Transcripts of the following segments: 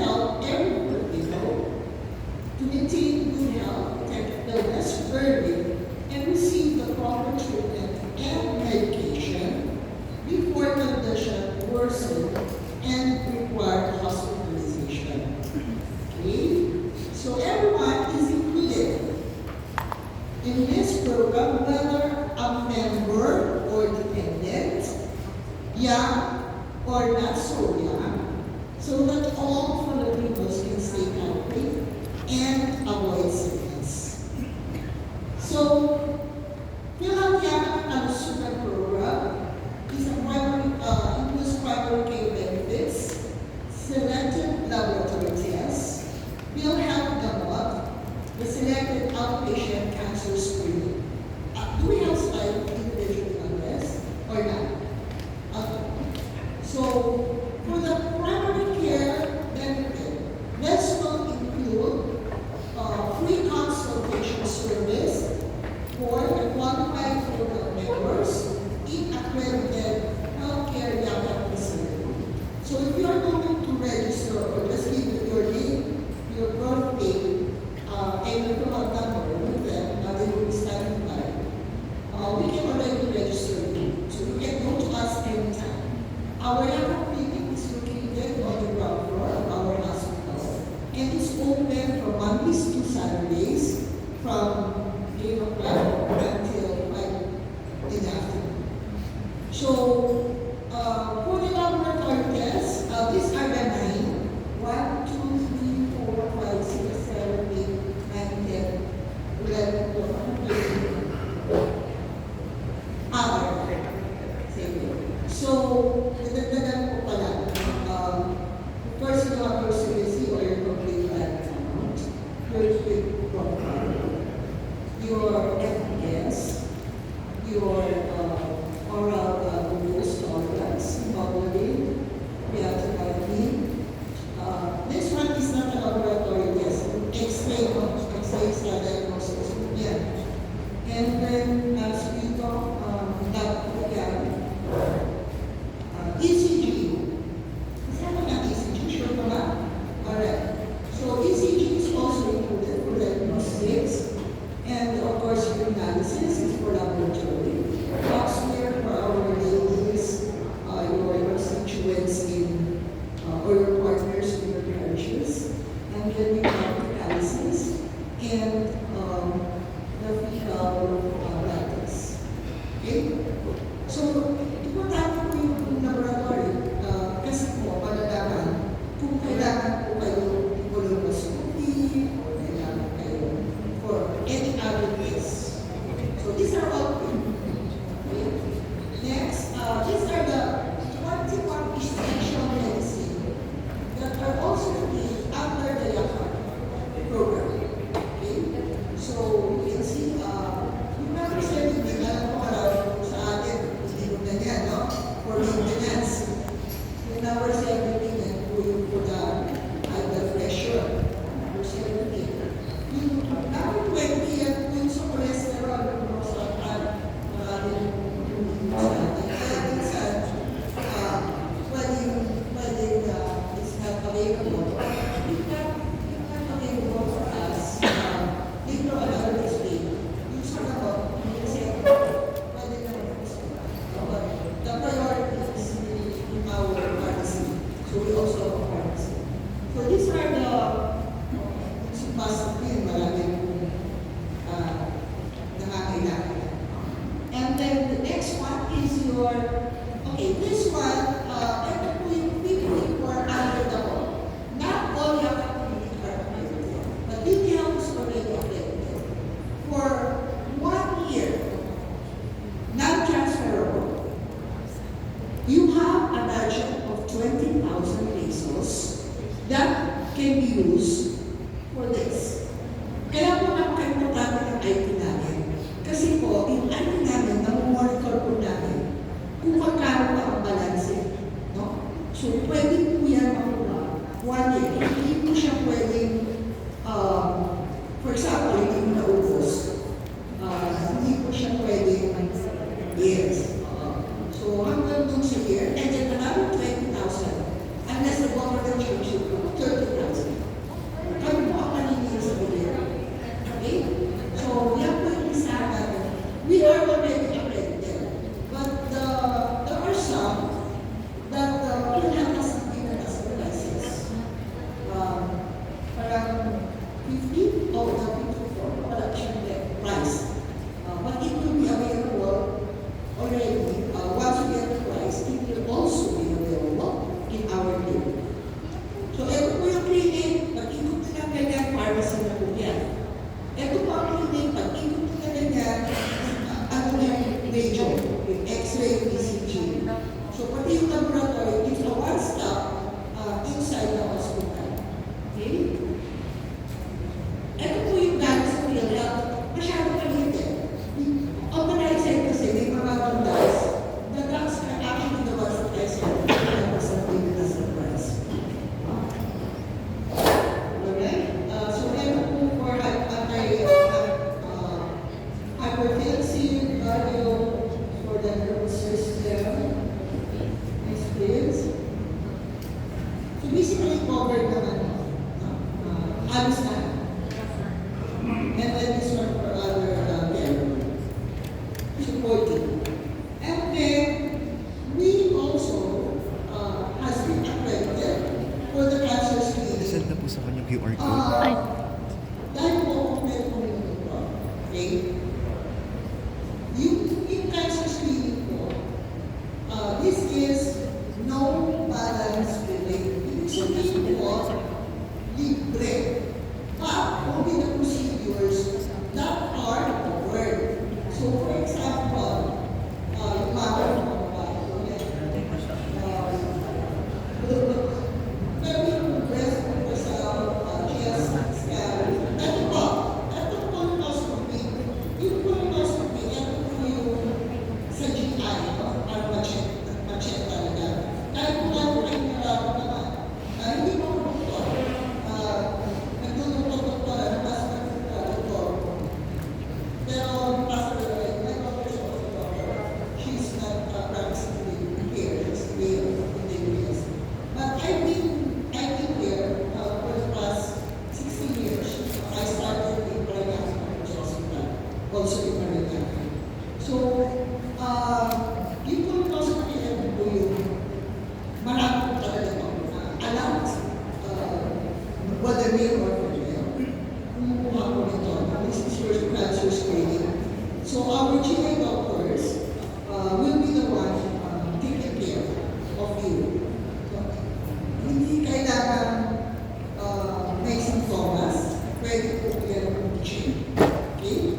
help every Filipino to maintain good health, detect illness early, and receive the proper treatment and medication before condition worsen and require hospitalization. Okay? So everyone is included in this program, whether a member or dependent, young or not so young, so that all Filipinos can stay healthy and avoid sickness. So, PhilHealth Kalusugan program is a includes primary care benefits, selected laboratory tests, PhilHealth Gamot, the selected outpatient cancer screening. Do we have slide individually on this or not? Okay. So, for the primary care benefit, this will include free consultation service for the qualified program members in accredited healthcare Yaka facility. So if you are going to register or just give your name, your birth date, and your phone number with them, they will be standing by. We can already register you, so you can go to us anytime. Our Yaka clinic is located on the ground floor of our hospital, and it's open from Mondays to Saturdays from 8 o'clock until 5 in the afternoon. So, for the laboratory tests, these are the 9. 1, 2, 3, 4, 5, 6, 7, 8, 9, 10, 11, 12, 13. So, nadagdagan ko pala. First, you have your CBC or your complete life account, your your FPS, your oral glucose tolerance, hemoglobin, creatinine. This one is not a laboratory test. X-ray is a diagnosis. Yeah. And then, as we talk, ECG. Is that an ECG? Sure or not? Alright. So ECG is also included for diagnostics. And of course, your analysis is for laboratory. Software for our ladies, your constituents in, or your partners in your parishes. And then we have analysis and the fecal lattice. Okay? So, importante po yung laboratory kasi po, malalaman kung kailangan po kayo colonoscopy or kailangan kayo for any other test. So, these are all good. Okay? Next, these are the 21 essential medicine that are also under the Yaka program. Okay? So, you can see, yung represented din, alam ko marami sa atin, hindi ko ganyan, no? For maintenance. Yung number 17, and yung for the high blood pressure. Number 17. Yung number 20, yan po yung sa cholesterol, yung sa maraming sa atin. Kaya minsan, pwedeng it's not available. It's not available for us. Dito another display. Yung sa kapot, kasi pwede naman but the priority is in our pharmacy. So we also have a pharmacy. So these are the possibly maraming nakakailangan. And then the next one is your, okay, this one, ito po yung people who are under the law. Not all Yaka community are accredited, but PhilHealth is already accredited. For 1 year, non-transferable, you have a budget of 20,000 pesos that can be used for this. Kaya po napaka-importante ng IT namin. Kasi po, yung IT namin, namumonitor po namin kung magkano pa ang balanse. No? So, pwede po yan makuha 1 year. Hindi po siya pwedeng, for example, hindi mo naubos. Hindi po siya pwedeng years. So, hanggang dun sa year, and then another 20,000. Unless the government changes it to 30,000. radio, with X-ray, ECG. So pati yung laboratory, it's a one-stop inside the hospital. Okay? Ito po yung gamit sa PhilHealth. Masyado maliit eh. On the right side kasi, may mga drugs. The drugs are actually the ones that I said. Tapos na pwede as the price. Alright? So meron po for hypertensive, cardio, for the nervous system. Next please. So basically covered naman. Halos na. And then this one for other care. Supporting. And then we also has been accredited for the cancer screening. Send na po sa kanya QR code. Dahil po kung meron po ito, okay? Yung cancer screening po, this is no balance related. Ibig sabihin po, libre. But only the procedures that are covered. So for example, yung mga pero yung breast ultrasound, GS scan, ito po colonoscopy. Yung colonoscopy, ito po yung sa GI, para ma-check talaga. Kahit kung ano kayo nararamdaman, hindi mo doktor, nagdudoktor-doktor, nagpasa-doktor. Pero my doctor is also a doctor. She's not practicing here, she's here in the US. But I've been here for the past 16 years. I started in Parañaque Hospital, also in Parañaque. So, yung colonoscopy ito po yung marami po talaga ito. Alam, whether male or female, kumukuha po nito. This is your cancer screening. So, our GI doctors will be the one taking care of you. So, hindi kailangan may symptoms, pwede po yan ang check. Okay?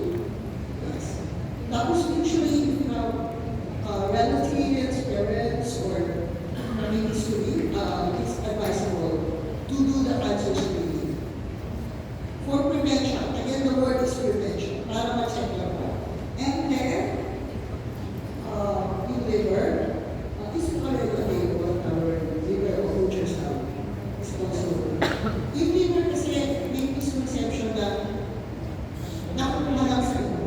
Yes. Tapos usually, if you have relatives, parents, or family history, it's advisable to do the cancer screening. For prevention, again, the word is prevention, para ma-check lang po. And then, yung liver, is already available on our liver ultrasound. It's also, yung liver kasi may misconception na nakukuha lang sa inyo.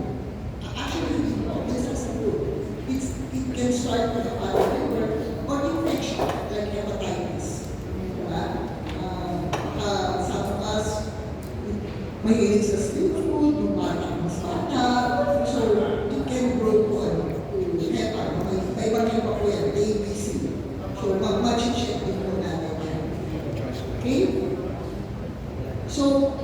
Actually, hindi po. This is true. It can start with a bad liver or infection like hepatitis. Diba? Some of us, mahilig sa street food, yung bata mas bata. So, it can grow to hepa. May ibang hepa po yan, ABC. So, mag-check din po natin yan. Okay? So,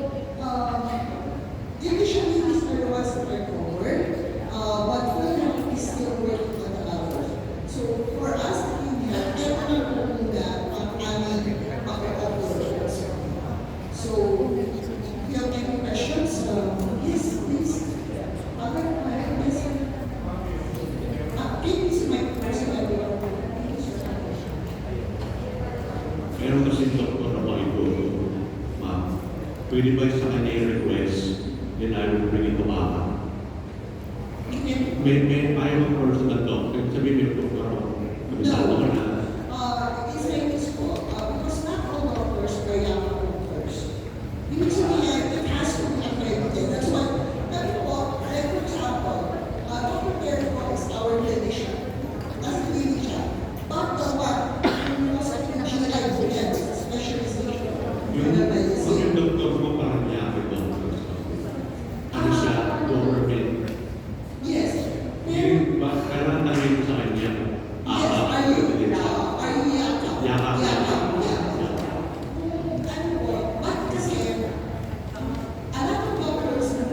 initially, these are the ones that are covered, but PhilHealth is still working on the others. So, for us, PhilHealth, ito na po muna ang aming maka-offer. So, if you have any questions, yes, please. Yes. Please, my personal Meron kasi doktor na mga ito, ma'am. Pwede ba sa kanya i-request, then I will bring it to mama? May ayaw ang personal doctor, sabi may doktor ako. Kabisado ko na. It's like this po, because not all doctors are young doctors. Ibig sabihin, it has to be accredited. That's why, sabi po, like for example, Dr. Terry po is our clinician. That's the clinic siya. But the one, yung sa GI bullets, specialization, Yung doktor mo parang niya ako doktor. Ano siya, government. yes. Yung kailangan namin sa kanya. Yes, are you yakap? Yakap. Ano po, but kasi, a lot of doctors na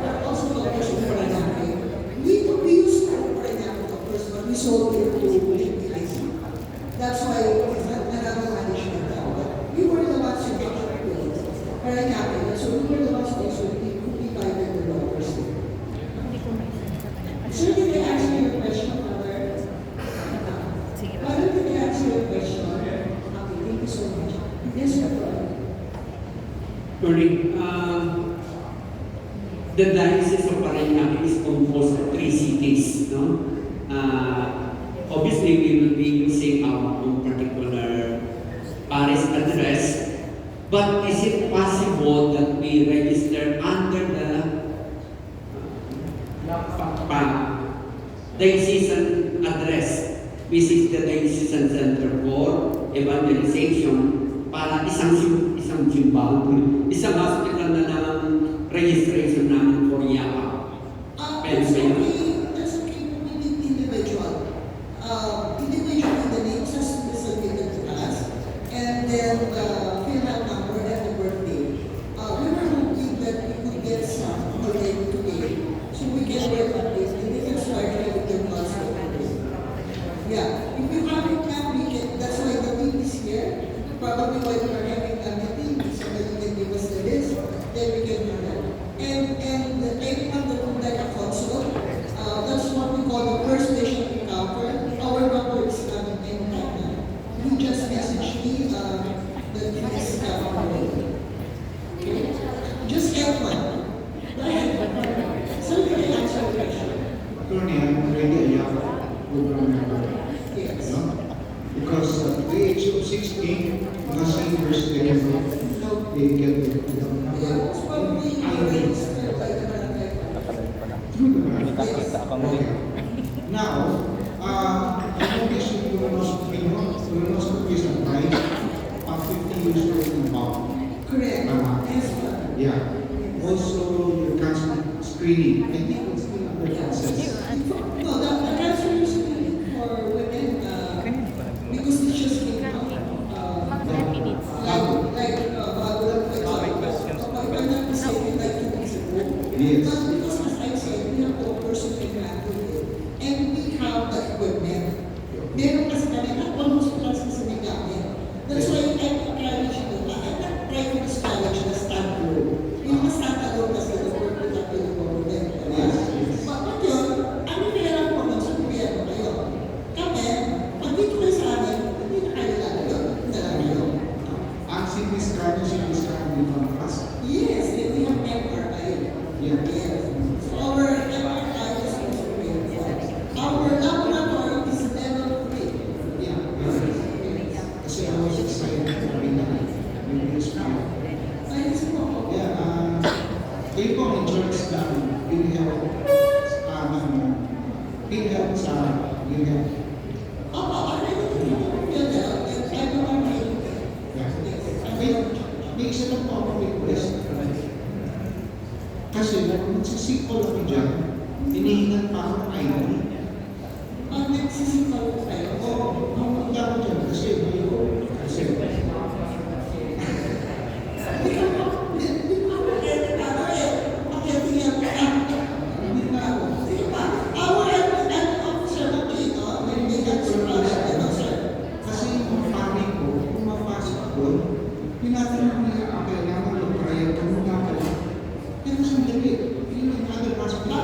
are also doctors in Parañaque. We used to Parañaque doctors, but we sold it to PIC. That's why it's not another management now. But we were the ones who got it. Parañaque, so we were the ones also who divided the doctors. So did I answer your Attorney, the Diocese of Parañaque is composed of 3 cities, no? Obviously, we will be using our own particular parish address, but is it possible that we register under the diocesan address, which is the Diocesan Center for Evangelization, para isang simbahan, isang hospital na lang registration namin for YAPA. That's okay with individual. Individually, the names has to be submitted to us, and then fill out number and the birthday. We were hoping that we could get some already today, so we can work on this, and we can start with the class. Yeah, if you haven't come, we can, that's why the team is here. Probably when we're having a meeting, somebody can give us the list, then we can do that. And anyone that would like a consult, that's what we call the first patient encounter. Our number is coming anytime now. You just message me, the link is coming. Okay? Just get one. Go ahead. So you can answer the question. Attorney, I'm already a young program member. Yes. No? Because at the age of 16, last university they get the Yeah, it's probably registered by the barangay. through the grant. Okay. Now, I noticed you will not increase the price of 50 years old and above. Correct. Yes, ma'am. Yeah. Also, your cancer screening. I think it's still under process. No, the cancer is for women, because it just came out. Bago lang po ito. If I'm not mistaken, like 2 weeks ago. Yes. But because as I said, we have the person to grant it, and we have the equipment. Meron kasi kami na all hospitals kasi may gamit. That's why I'm encouraging you, I'm not trying to discourage the standalone. Yung mga standalone kasi the work with the government. Yes. But yun, ang pinirang po nun sa gobyerno kayo. Kami, pag dito kayo sa amin, hindi na kayo lalayo. Nalayo. Ang CT scan dito ang class. Yes, then we have MRI. Yeah. Yes. So our MRI is also available. Our laboratory is level 3. Yeah. Kasi I was excited to be na yung school. Ayos po. Yeah, kayo po in charge ng PhilHealth, PhilHealth sa PhilHealth. Opo, already ko yun na. And everyone will. May isa lang po ako request. Kasi kung nagsisipol ako dyan, hinihingan pa ako ng ID. Pag nagsisipaw ko kayo, Pumunta ako dyan kasi kasi kasi yung pari ko, pumapasok doon, tinatanong niya ang kailangan ng trial kung magkakaroon. Pero sandali, yun ang other hospital.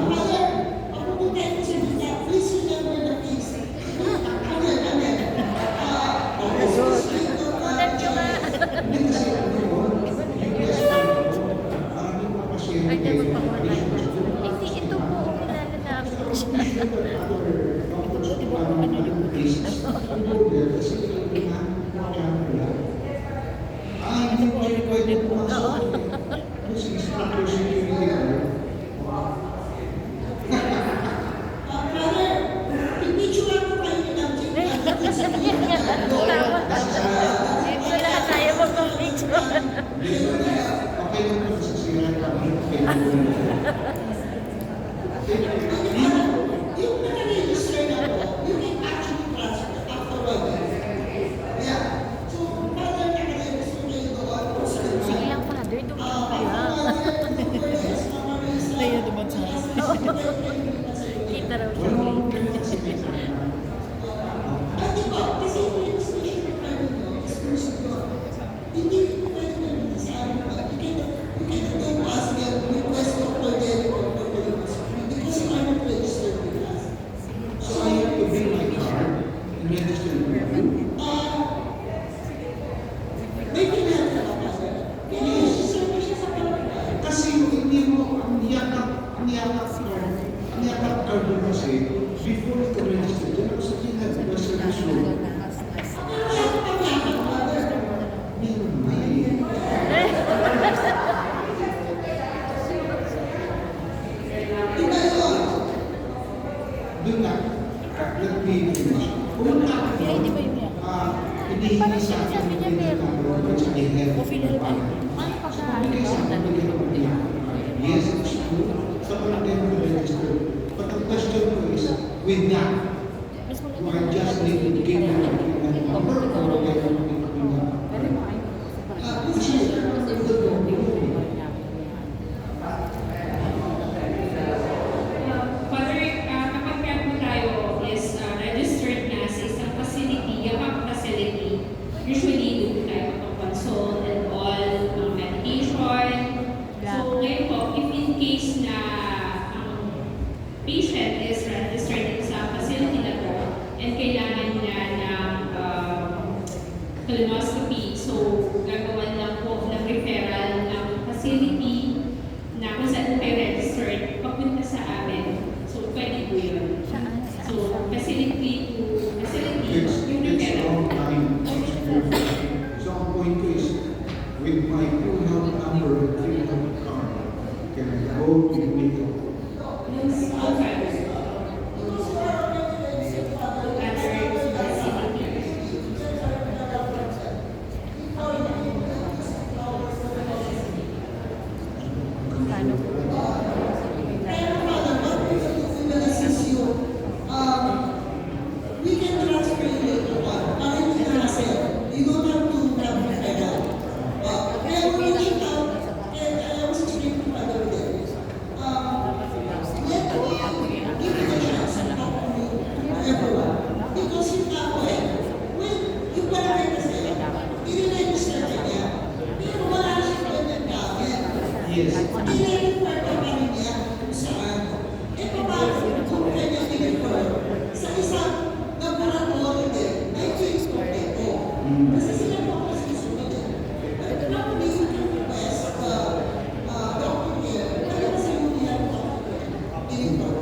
Hindi kasi ano yun, request pa rin ako. Maraming mga pasyente Ay, dapat pa wala. patients doon. Hindi, ito po, kilala namin siya. Ito lahat tayo mag-picture. Yung naka-register na po, you can actually transfer after 1 year. Yeah. So, parang naka-register kayo doon. Sige lang, Father, tumulong kayo. Tayo naman sa Kita raw siya. Di ba? Kasi yung registration requirement nyo is person yun. Hindi pwede na sa amin. You can go ask them, request for the before you can register, then ako sa kinag, resolution. Meron na eh. Iba yun. Doon na, let me finish. Kung Ay, di ba yun yan? hindi Parang sa akin sabi niya meron. at sa health O filial ba? Ano pa siya? Bigay sa akin, bigay ng bigay. Yes, it's true. Sa palagay mo register. But the question ko is, with that, Mas you maganda. are just need to give them a number or get them with that. Kasi, Father, kapag kaya po tayo is registered na sa isang facility, yung facility, usually doon tayo magpaponsol and all, medication. So ngayon po, if in case na ang patient is registered sa facility na to and kailangan niya ng colonoscopy, so gagawan lang po ng referral ng facility na kung saan kayo registered, papunta sa amin. So, pwede po yun. So, facility to facility, yung it's referral. wrong time. So, ang point ko is, with my full health number and full health card, can I go to the medical? Okay. Pero Father, what we will assist you. We can transfer you later on. Para hindi na kasi, you don't have to have referral. Kaya we will reach out, and I was speaking to Father there. Let me give you the chance to talk to everyone. Because yung tao when yung barangay kasi, i-register ka niya, pero wala siya pwedeng gamit. Yes. I-refer ka pa rin niya kung saan. Eh, paano kung kanya i-refer sa isang laboratory din, ay case kompleto. Kasi sila po kasi susunod yan. But probably you can request Dr. Pierre, kaya kasi yung niya i-refer.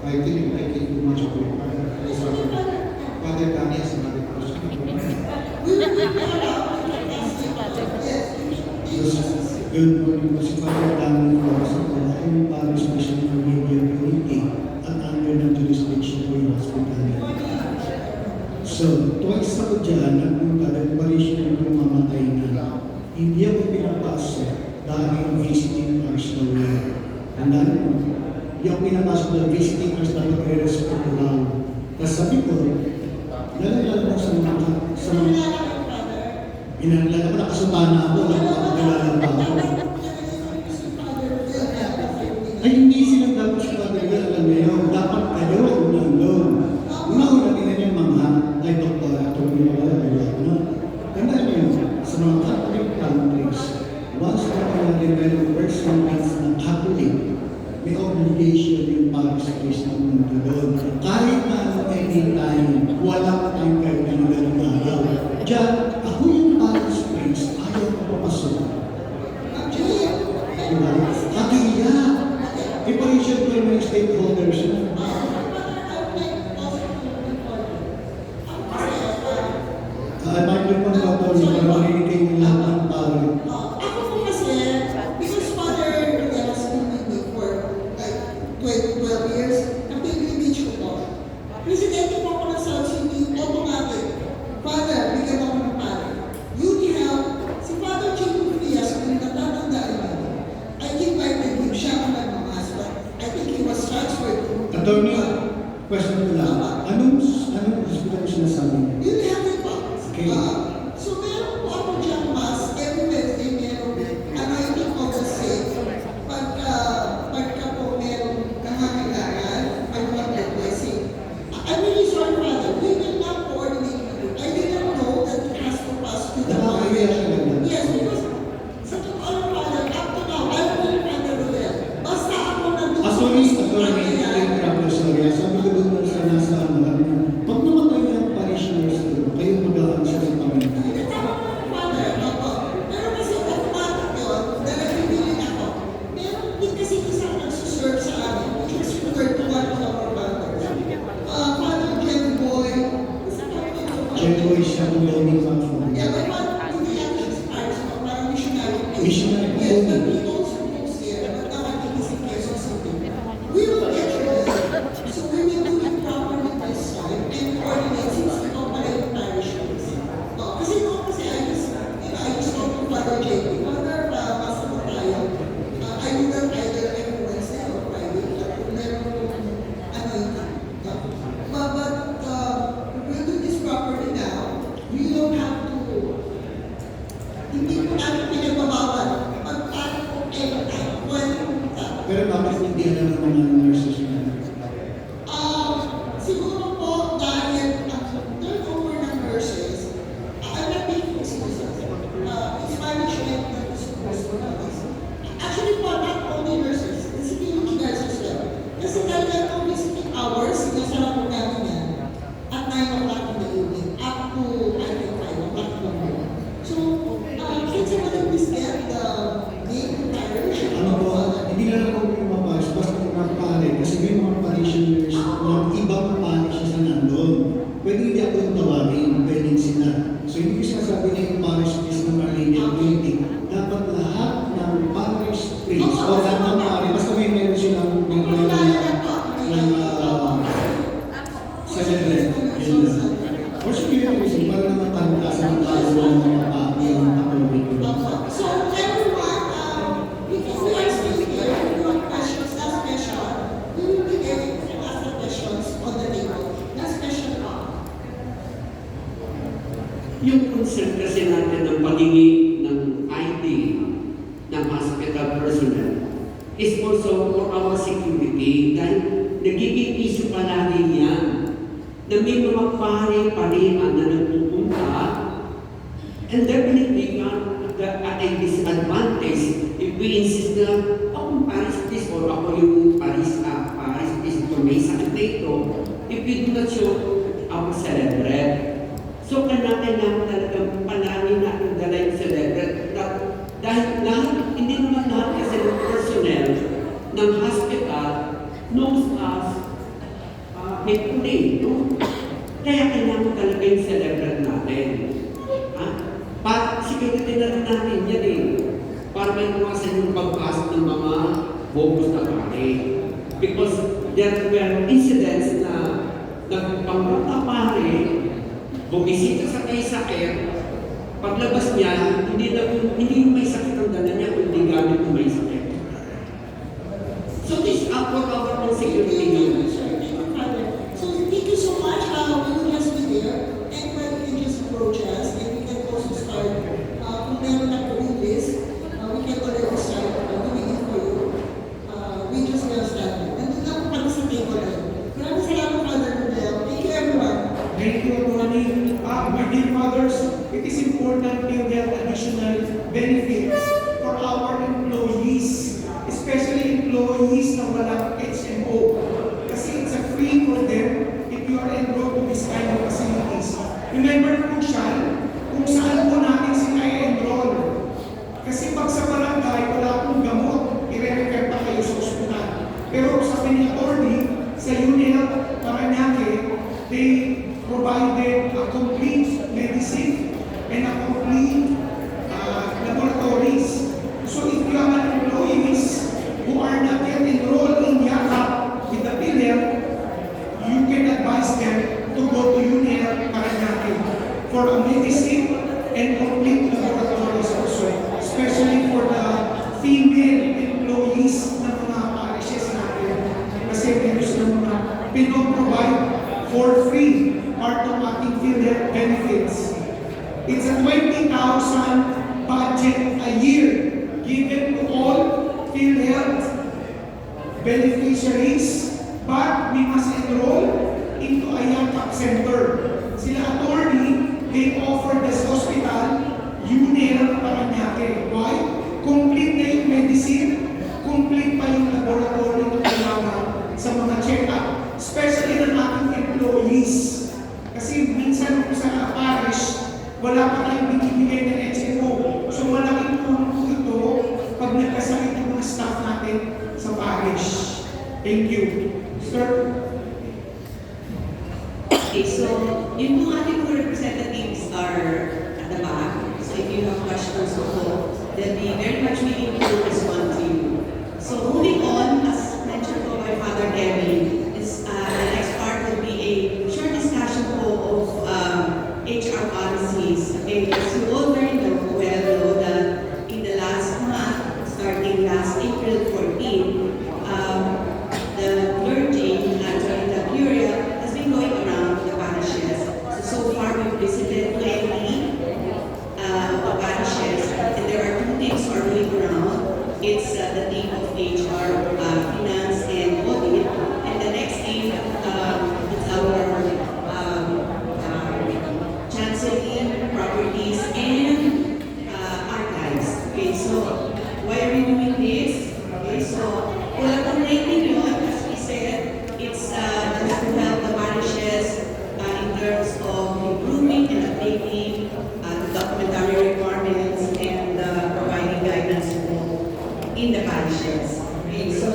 I think I can do much of it. Father Danny has another question. We will prepare our capacity. Yes. Good morning po si Father Daniel Flores ako yung Parish Bishop ng Media Unity at under ng jurisdiction ko yung hospital. So, twice ako dyan, nagpunta dahil parisyon yung mamatay na. Hindi ako pinapasok dahil visiting hours na wala. Tandaan mo, hindi ako pinapasok dahil visiting hours na magre-respeto lang. Tapos sabi ko, lalala ko sa mga inalala ko, nakasumana ako, nakapagkilala pa ako. Ay, hindi sila dapat sa pagkagal, alam niyo, dapat kayo ang nandun. Una-una din yung mga, ay doktor, ito yung mga no? Tandaan niyo, sa mga Catholic countries, once na develop person that's na Catholic, may obligation yung parish priest na pumunta doon. Kahit na anytime, walang time kayo na nagalaw. Diyan, ako yung parish priest, ayaw ko papasok. Diba? Kaya, iparisyon ko yung mga stakeholders. Michael Pagkator, para marinig kayo ng lahat ng pari. Ako po kasi, because Father Ruelas been with me for like 12 years, ang pilgrimage ko po. Presidente po ako ng South City, automatic. Father, bigyan ako ng pare. Uni-help, si Father Chico Frias, kung natatandaan niyo, I invited him, siya ang nagmamas, but I think he was transferred to missionary Yes, but po. we also goes there, but now I think it's in Quezon City. We will get you there. So we will do it properly this time and coordinate since we operate parishes. Kasi I just talk to Father JP. Father, basta mo tayo. I do that either every Wednesday or Friday. Kung meron kong anointing. But we'll do this properly now. We don't have to hindi ko namin pinagbabawal. Pagpano ko anytime, pwede pumunta. Pero bakit hindi alam ng mga nurses na? Siguro po dahil ang turnover ng nurses, I'm not making excuses. It's management that is responsible. Actually po, not only nurses, the security guards as well. Kasi talaga ang visiting hours, sinasara po namin yan at 9 o'clock in the evening, up to I think 5 o'clock in the morning. So, can someone please get the name parish? Ano po, hindi na lang po lumabas, basta mga pare, kasi may mga parishioners ng ibang parishes na nandun. Pwede hindi ako yung tawagin, pwedeng sila. So hindi ko sinasabi na yung parish priest ng Armenian community. Dapat lahat ng parish priest, o lahat ng pare, basta meron silang bigla ng celebrate. Yun lang. Or security reason, para naman kalikasan ng tao ng mga pari, yung katolik. So everyone, because we are still here, if you want questions, last question, we will be there to ask the questions on the table. Last question po. Yung concern kasi natin ng pagiging ng ID ng hospital personnel is also for our security dahil nagiging issue palagi yan na may mga pare-parehan na nagpupunta and definitely at a disadvantage if we insist na akong Paris this or ako yung Paris this ito may sakit na ito if we do not show our celebrate. So, kailangan talagang panalangin natin dala yung celebrate dahil lahat, hindi naman lahat kasi ng personnel ng hospital knows us may no? Kaya kailangan talaga yung celebrate natin. Security na rin natin yan para may iwasan yung pagpasok ng mga bogus na pare. Because there were incidents na nagpangpunta pare, bumisita sa kay sakit, paglabas niya, hindi yung may sakit ang dala niya, kundi gamit yung may sakit. So this for our own security needs. So thank you so much. We will just be there and when you can just approach us and we can also start kung meron na po yung list, we can already start doing it for you. We just will start. Nandun lang po kami sa table na yun. Maraming salamat, Father Rodel. Thank you, everyone. Thank you, Tony. My dear fathers, it is important to get additional benefits for our employees, especially employees na walang HMO. Kasi it's a free for them if you are enrolled to this kind of facilities. Remember po siya, kung saan po natin sila i-enroll. Kasi pag sa barangay, wala pong gamot, i-refer pa kayo sa ospital. Pero sa attorney, sa UNEL, Paranaque, they provided a complete medicine and a complete laboratories. So if you have employees who are not yet enrolled in YAKAP with the PhilHealth, you can advise them to go to UNEL Paranaque for a medicine and complete laboratories also, especially for the female employees ng mga parishes natin. Kasi meron silang mga pinoprovide for free part of ating PhilHealth benefits. It's a 20,000 budget a year given to all PhilHealth beneficiaries, but we must enroll into a YAKAP center. Sila attorney, they offer this hospital, UNEL Paranaque. Why? Complete na yung medicine, complete pa yung laboratory na kailangan sa mga check-up, especially ng ating employees. Kasi minsan sa parish, wala pa tayong binibigay ng HMO. So malaking tulong po ito pag nagkasakit yung mga staff natin sa parish. Thank you. Sir? Okay, so yung mga ating mga representatives are at the back. So if you have questions also, they'll be very much willing to respond to you. So moving on, as mentioned by Father Gary, the next part will be a short discussion of HR policies. And as you all very well know that in the last month, starting last April 14, the clergy during the period has been going around the parishes. So far we've visited 20 the parishes, and there are two teams are going around. It's the team of HR, finance, and audit, and the next team is our chancellery, properties, and archives. Okay, so why are we doing this? Okay, so collaborating yun, as we said, it's to help the parishes in terms of improving and updating documentary requirements and providing guidance in the parishes. Okay, so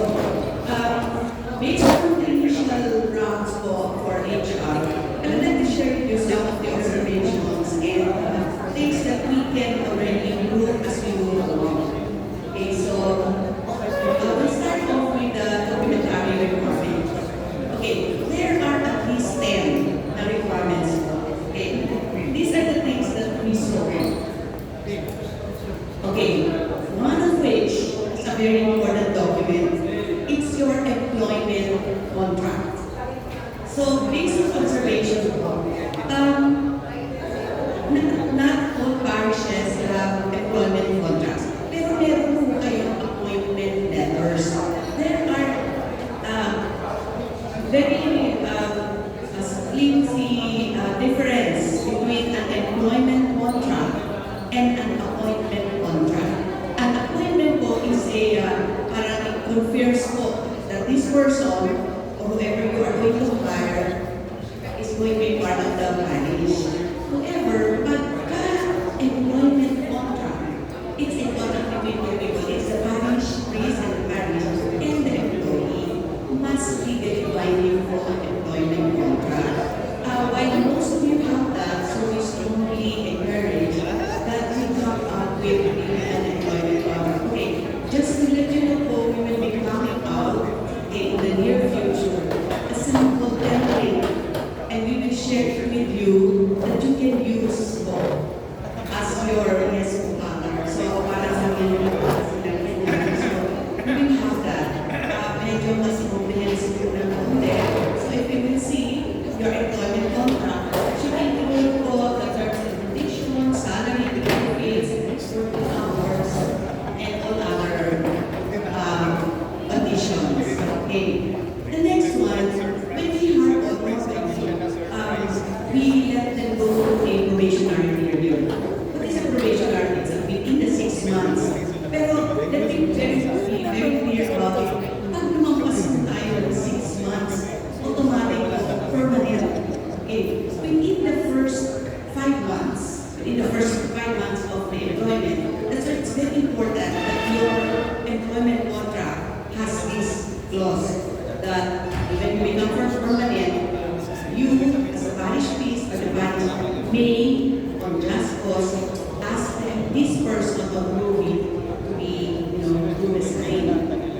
based on the initial rounds for HR, I would like to share with you some of the observations and things that we can already improve as we move along. Okay, so we'll start off with the documentary requirements. Okay, there are at least 10 requirements. Okay, these are the things that we saw. Okay, one of which is a very important document. It's your employment contract. So, based on observation, not all parishes have employment contracts. Pero meron po kayong appointment letters. There are very flimsy difference between an employment contract and an appointment contract. An appointment po is a parang it confirms po that this person or whoever you are going to hire is going to be part of the parish. However, but employment contract, it's a contract between two people. It's the parish priest and the parish, and the employee must legally binding for an employment contract. While most of you have that, so we strongly encourage that we come up with an employment contract. Okay, just to let you know po, we will be coming out in the near future a simple template, and we will share it with you that you can use as your partner. So, para sa inyo so, we will have that. Medyo mas comprehensive na konti. So, if you will see your employment contract, you can include po the terms and conditions, salary, benefits, working hours, and all other conditions. Okay. The next one, when we hire all we let them go to a probationary period. What is a probationary? It's within the 6 months. Pero let me be very clear about it. Pag lumampas tayo ng 6 months, automatic permanent. Okay. Within the first 5 months, of the employment, that's why it's very important that your employment contract has this clause that when you become permanent, you as a parish priest or the parish may, on just cause, ask them, this person of moving to be, to resign.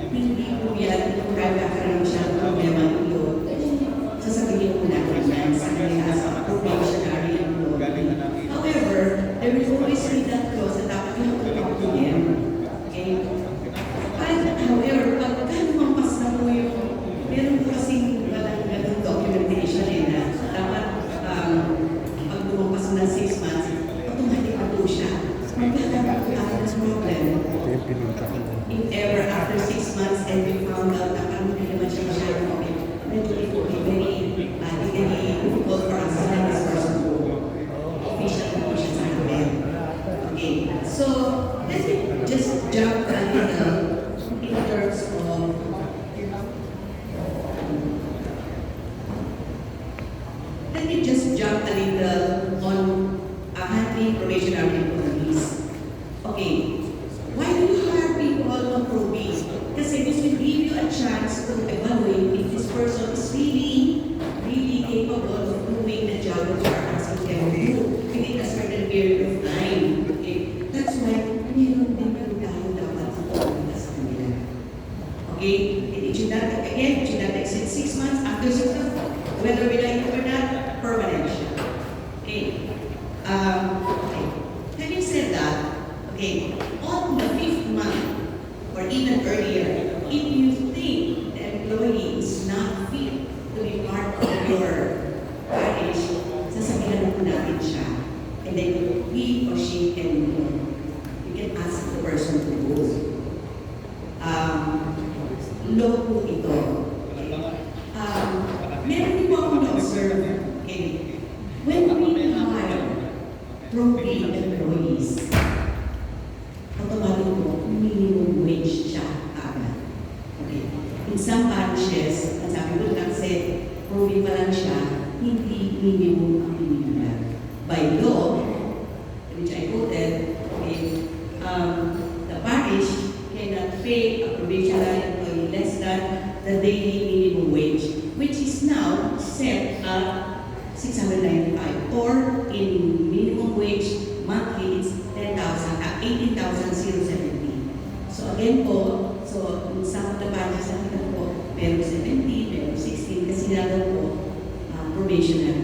Hindi po yan, kung kaya siya ng problema ito, sasabihin ko na yan sa kanila as a probationary employee. However, there will always be that clause na dapat yung talk to them. Okay? However, pagka lumampas na po yung, meron po kasing walang documentation na dapat pag lumampas na 6 months, automatic na po siya. Magkakaroon po tayo ng problem. If ever after 6 months and we found out na parang hindi naman siya masyadong okay, then it will be very difficult for us to let this person go. Official na po siya sa amin. Okay, so let me just jump a little in terms of let me just jump a little on handling probationary employees. Okay, why do you hire people on probation? Kasi this will give you a chance to evaluate if this person is really capable of doing the job that you are asking them to do within a certain period of time. Okay, that's why meron din along the 5th month or even earlier, if you think the employee is not fit to be part of your parish, sasabihan mo natin siya. And then he or she can, you can ask the person to go. Law po ito. Meron din po akong na-observe. Okay. When we hire pro-paid employees, automatic po, minimum wage siya agad. Okay. In some parishes, ang sabi ko kasi, pro-paid pa lang siya, hindi minimum ang binibigyan. By law, which I quoted, okay, the parish cannot pay a probationary employee less than the daily minimum wage, which is now set at 695, or in minimum wage monthly it's 18,070. So again po, so in some of the parishes nakita po, meron 17, meron 16, kasi na daw po probationary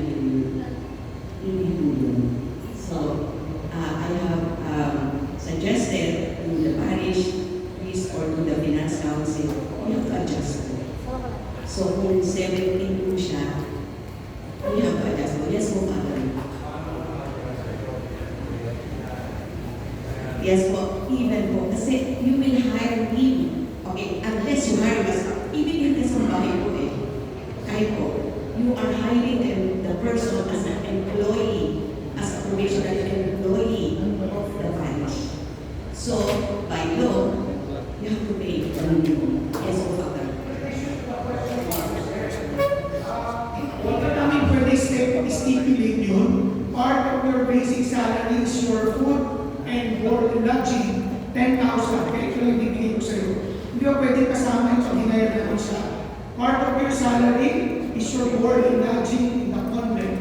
period. So I have suggested to the parish priest or to the finance council, you have to adjust po. So kung 17 po siya, we have to adjust po. Yes po, Father. Yes po, even po. Kasi you will hire him. Okay, unless you hire us, even if it's on bahay po eh. Kahit po, you are hiring the person as an employee, as a probationary employee of the parish. So, by law, you have to pay the minimum. Yes po, Father. Huwag namin pwede stipulate yun. Part of your basic salary is your food and board and lodging. 10,000. Kaya ito lang bibigay ko sa'yo. Hindi ko pwede kasama yung pag-hinayar namin siya. Part of your salary is your board and lodging in the convent.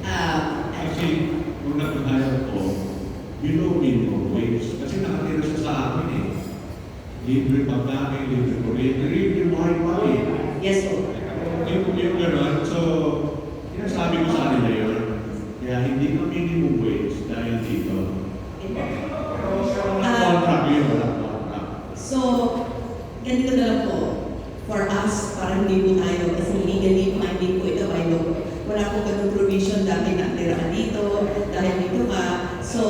Kasi, kung nag-hire ko, below minimum wage. Kasi nakatira siya sa akin eh. Libre pagkain, libre kuryente, libre wifi. Yes po. Yung gano'n, so, sinasabi ko sa kanila yun. Kaya hindi ka minimum wage dahil dito. Contract yun, wala contract. So, ganito na lang po. For us, parang hindi po tayo, kasi legally minded po ito by law. Wala po ganun provision dahil nakatira ka dito, dahil dito ka. So,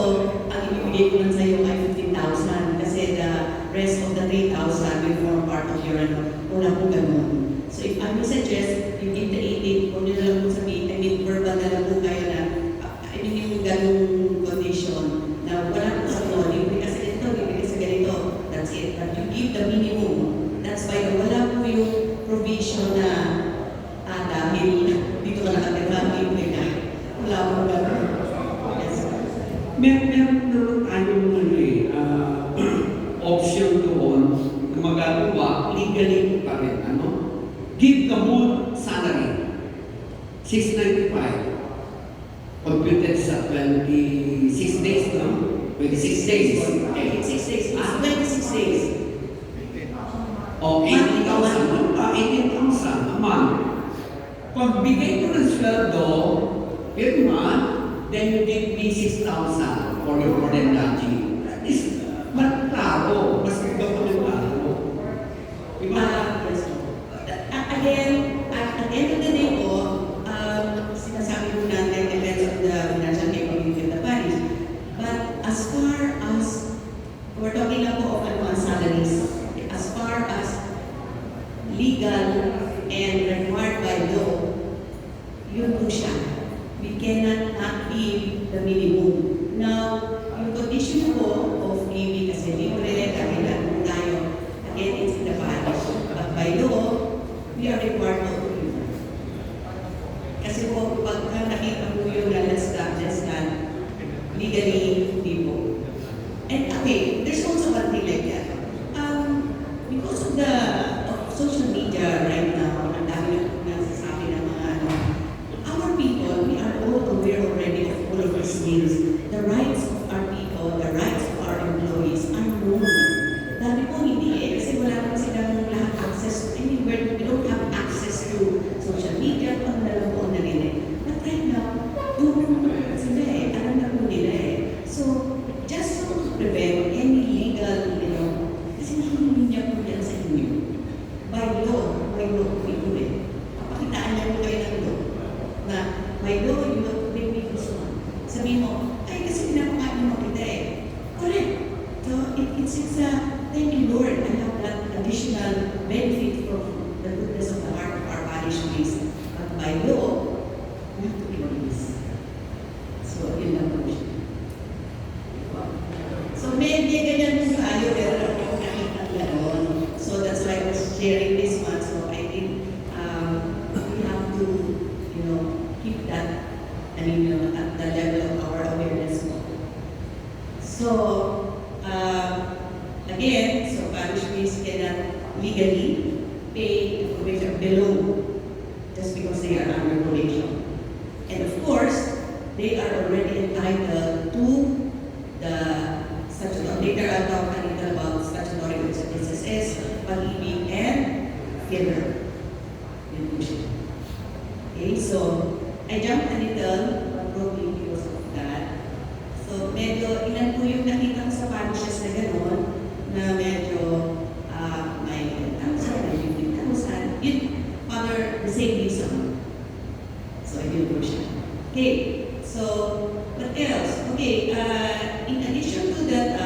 ang ibibigay ko lang sa'yo ay 15,000 kasi the rest of the 3,000 will form part of your ano. Wala po ganun. So, if I will suggest, you give the 18, kung nyo na lang po sabihin, I mean, verbal na lang po kayo na, I mean, yung ganung condition na wala po sa law, libre kasi ganito, libre kasi ganito, that's it. But you give the minimum. That's why wala po yung provision na dahil dito ka nakatira, libre ka. Wala po ganun. Yes. Meron naman tayong option doon na magagawa legally pa rin. Give the whole salary. 695. Computed sa 26 days, no? 26 days. Okay, 6 days. 26 days. O, 18,000 a month. Pag bigay ko ng sweldo, per month, then you give me 6,000 for your board and lodging. That is, klaro. Mas dokumentado. Diba? Yes. Again, at the end of the day po, sinasabi po natin, depends on the financial capability of the parish. But as far as, we're talking lang po of salaries, as far as legal and required by law, yun po siya. We cannot not give the minimum. Now, yung condition po of giving kasi libre, kabilan po tayo, again, it's in the parish. But by law, we are required to do it. Kasi po, pagka nakita po yung less than, legally, hindi po. And okay, there's also one thing like that. Because of the social media right now, ang dami na po nasasabi ng mga our people, we are all aware already of all of these things. The rights of our people, the rights of our employees are known. Dami po hindi eh, kasi wala naman silang lahat access. I mean, we don't have access to social media, kung ano na lang po ang narinig. But right now, doon sila eh, alam na po nila eh. So, just so prevent any legal, kasi nahihiling niya po yan sa inyo. By law, we do it. Papakitaan niya po kayo ng law. Na, by law, you have to make me this one. Sabihin mo, ay kasi pinapakain mo kita eh. Correct. So, it's thank you Lord, I have that additional benefit from the goodness of the heart of our parish priest. But by law, we have to do this. So, yun lang po siya. So, may ganyan po tayo, pero nakita gano'n. So, that's why I was sharing this one. So, I think we have to, keep that, at the level of our awareness mo. So, again, so parish priests cannot legally pay a probation below just because they are under probation. And of course, they are already entitled to the statutory, later I'll talk a little about statutory SSS, pag-ibig, and funeral. Okay, so I jumped a little, probably because of that. So medyo, ilan po yung nakita ko sa parishes na gano'n, na medyo may 10,000, may 15,000, yun, Father, the same reason. So yun po siya. Okay, so what else? Okay, in addition to that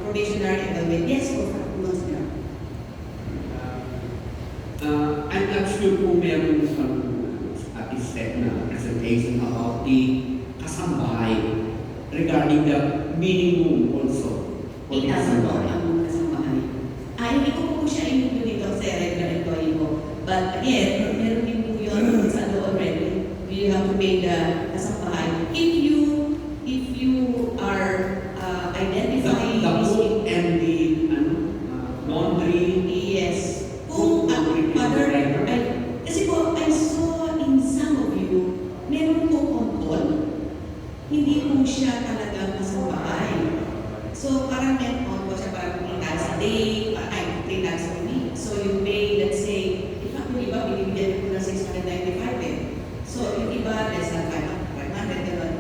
probationary evaluation, yes, for Monsignor. I'm not sure kung meron isang step na presentation about the kasambahay regarding the minimum also for the Itasan po kasambahay. ang kasambahay. Hindi ko po siya include dito sa regular employee ko. But again, meron din po yun sa law already. You have to pay the kasambahay. If you are identifying The food and the laundry. yes. Kung Father, kasi po, I saw in some of you, meron po on-call. Hindi po siya talaga kasambahay. So, parang may on-call siya, parang 3 times a day, 3 times a week. So, you pay, let's say, yung iba, binibigyan ko na 695 eh. So, yung iba, less than 500, gano'n.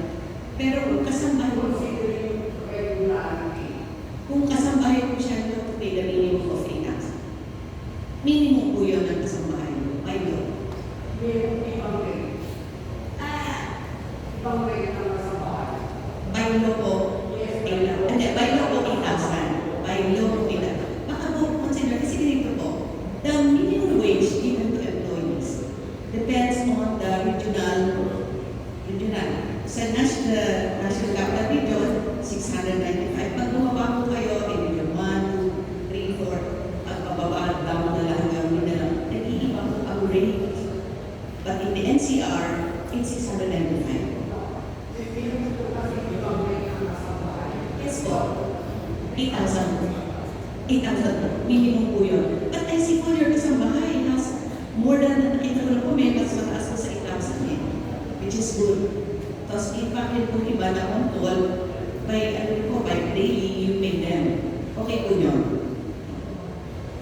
Pero kung kasambahay po, kung kasambahay po siya, you have to pay the minimum of 8,000. Minimum po yun ang kasambahay mo. By law. By law po, 8,000. Hindi, by law po 8,000. By law po 8,000. Baka po, consider, kasi ganito po, the minimum wage given to employees depends on the regional. Sa national capital region, 695. Pag bumaba po kayo, in region 1, 2, 3, 4, at pababa, down na lang hanggang minalaw, nag-iiba po ang rate. But in the NCR, it's 695. Yes po. 8,000 po. 8,000 po. Minimum po yun. But I see po your kasambahay has more than, nakita ko na po, may mas mataas po sa 8,000 eh. Which is good. Tapos impact yun po iba na on-call, by daily, you pay them. Okay po yun.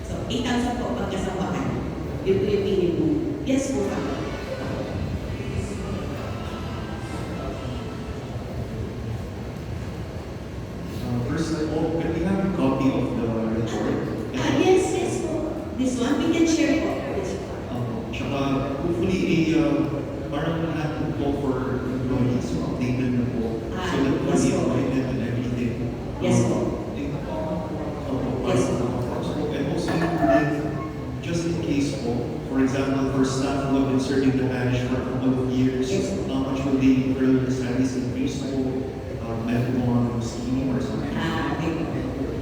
So, 8,000 po pagkasambahan. Yun po yung minimum. Yes po. First of all, can we have a copy of the report? Yes po. This one, we can share po. Yes po. Tsaka, hopefully, parang lahat ng po for employees, so updated na po. So that for Yes the po. appointment and everything. Yes po. Yes. And also included, just in case po, for example, for staff who have been serving the parish for a couple of years, Yes. how much will they incur the studies in preschool, medical scheme or something? Okay po.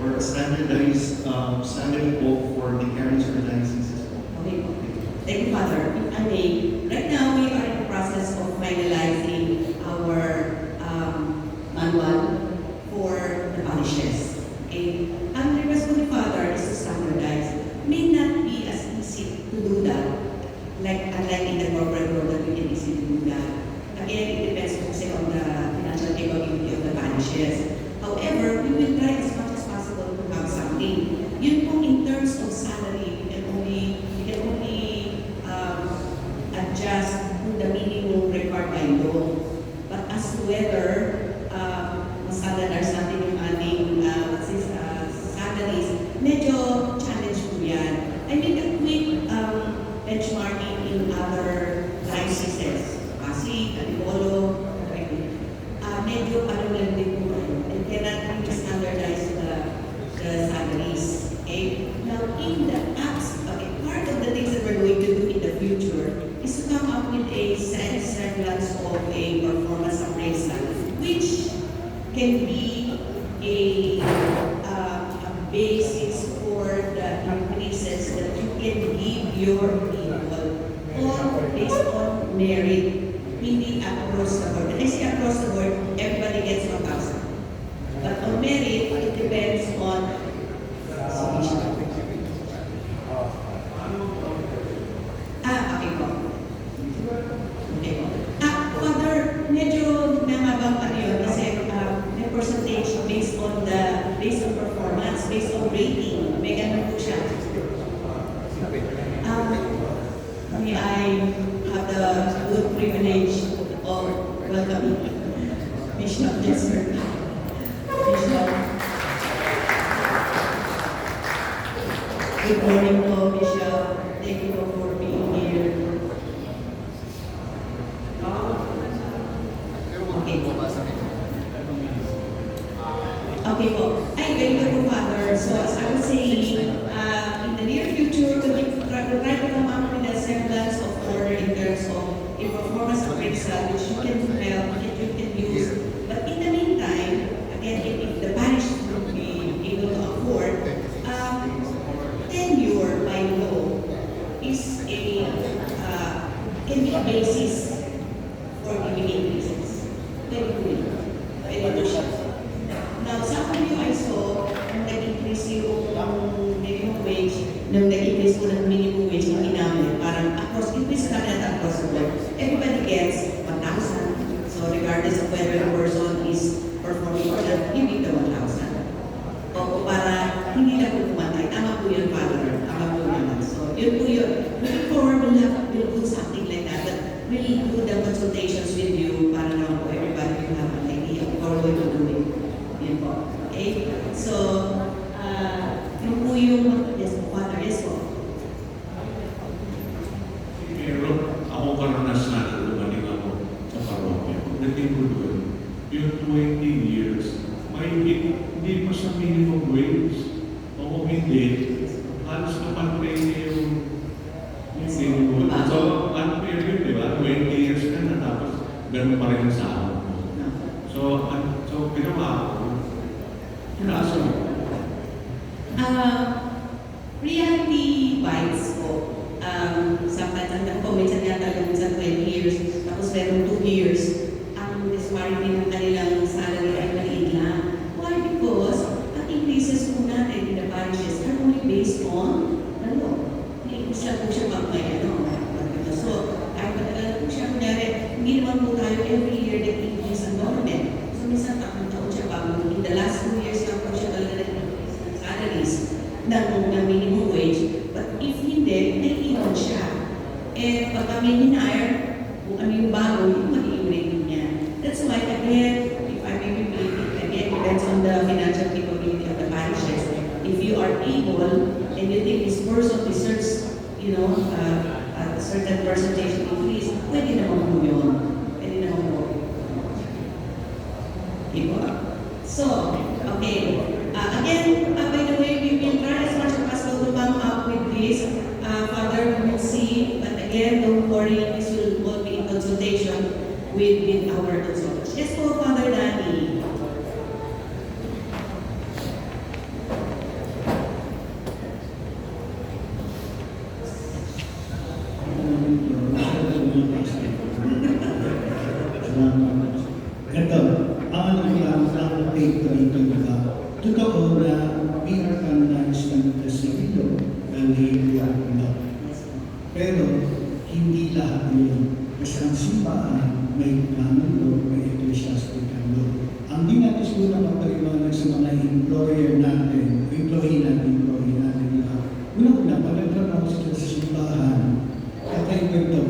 Or a standardized salary po for the carriers or licenses po. Okay po. Thank you, Father. If I may, right now we are in the process of finalizing our manual for the parishes. Okay? Ang request ko ni Father is to standardize. May not be as easy to do that. Unlike in the corporate world that we can easily do that. Again, it depends kasi on the financial capability of the parishes. However, we will try as much as possible to have something. Yun po in terms of salary, we can only adjust to the minimum required by law. But as to whether mas standardize natin yung ating semblance of a performance appraisal, which can be a basis for the increases that you can give your people or based on merit, hindi across the board. Kasi across the board, everybody gets 1,000. But on merit, it depends on submission. Okay po. Okay po. Father, medyo namabang pa yun kasi may percentage based on performance, based on rating. May ganun po siya. May I have the good privilege of welcoming Bishop Jesper. Bishop. Good morning po, Bishop. Thank you for being here. Okay po. Okay po. Ay, very good po, Father. So, as I was saying, in the near future, we'll try to come up with a semblance of order in terms of a performance appraisal, which you can help, you can use. But in the meantime, again, if the parish will be able to afford, tenure by law is can be a basis for giving increases. Very good. Very good. Now, some of you I saw, nung nag-increase yung minimum wage, nung nag-increase ko ng minimum wage ng ginamit, parang across, increase namin at across the board. Everybody gets 1,000. So regardless of whether the person is performing or not, give the 1,000. O para hindi na po pumatay. Tama po yun, Father. Tama po naman. So yun po yun. Looking forward, we'll do something like that. But we'll do the consultations with you para naman po everybody will have an idea of how we're going to do it. Yun po. Okay? So, yun po yung, yes po, Father, yes po. Pero ako karanasan na dumating ako sa parokya. Pagdating ko doon, yung 20 years, may hindi pa sa minimum wage. O kung hindi, halos kapantay niya yung minimum wage. So, ano pa yun, di ba? 20 years ka na, tapos ganun pa rin ang sahod mo. So ginawa ko, inaso mo. Reality bites po. Sometimes, ang minsan yata minsan 20 years, tapos meron 2 years, ang disparity ng kanilang salary ay maliit lang. Why? Because ang increases po natin in the parishes are only based on the law. Hindi siya po siya magmay, So, kahit matagal po siya, kunyari, hindi naman po tayo every year nag-increase ang government. So, minsan takong taon siya pa. In the last 2 years lang po siya talaga nag-increase ng salaries ng minimum wage. But if hindi, nag-iwan siya. Eh, pag kami hinire, kung ano yung bago, yung magiging rating niya. That's why, again, if I may repeat it, again, depends on the financial capability of the parishes. If you are able, and you think this person deserves, a certain percentage increase, pwede naman po yun. Pwede naman po. Diba? So, okay. Again, by the way, we will try as much as possible to come up with this. Father, we will see. But again, don't worry, this will all be in consultation with our consultants. Yes po, Father Danny. Ito, ang ang take ko dito diba? Totoo na we are canonized ng Presidio ng Labor Law. Pero hindi lahat yun. Kasi ang simbahan may canon law, may ecclesiastical law. Ang di natin siguro magpaliwanag sa mga employee natin, diba? Una-una, pagkatrabaho sila sa simbahan, kakaiba ito,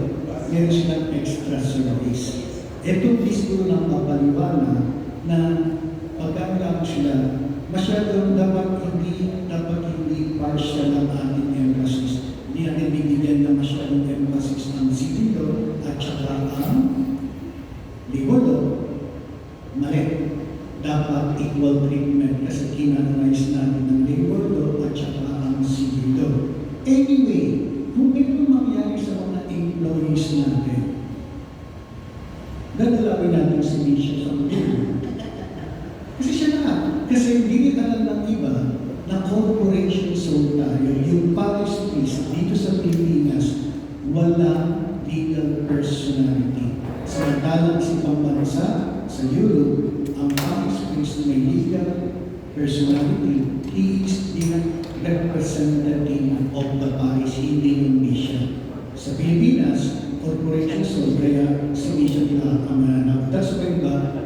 meron silang extra service. Ito siguro ng mapaliwanag na pagkakaroon sila, masyadong dapat hindi partial ang ating emphasis. Hindi natin bibigyan na masyadong emphasis ang civil law at saka ang legal law. Mali. Dapat equal treatment kasi kinanalize natin ng legal law at saka ang civil law. Anyway, kung ito mangyari sa mga employees natin, personality. He is the representative of the parish, hindi yung bishop. Sa Pilipinas, corporation soul, kaya si bishop na ang mananap. That's why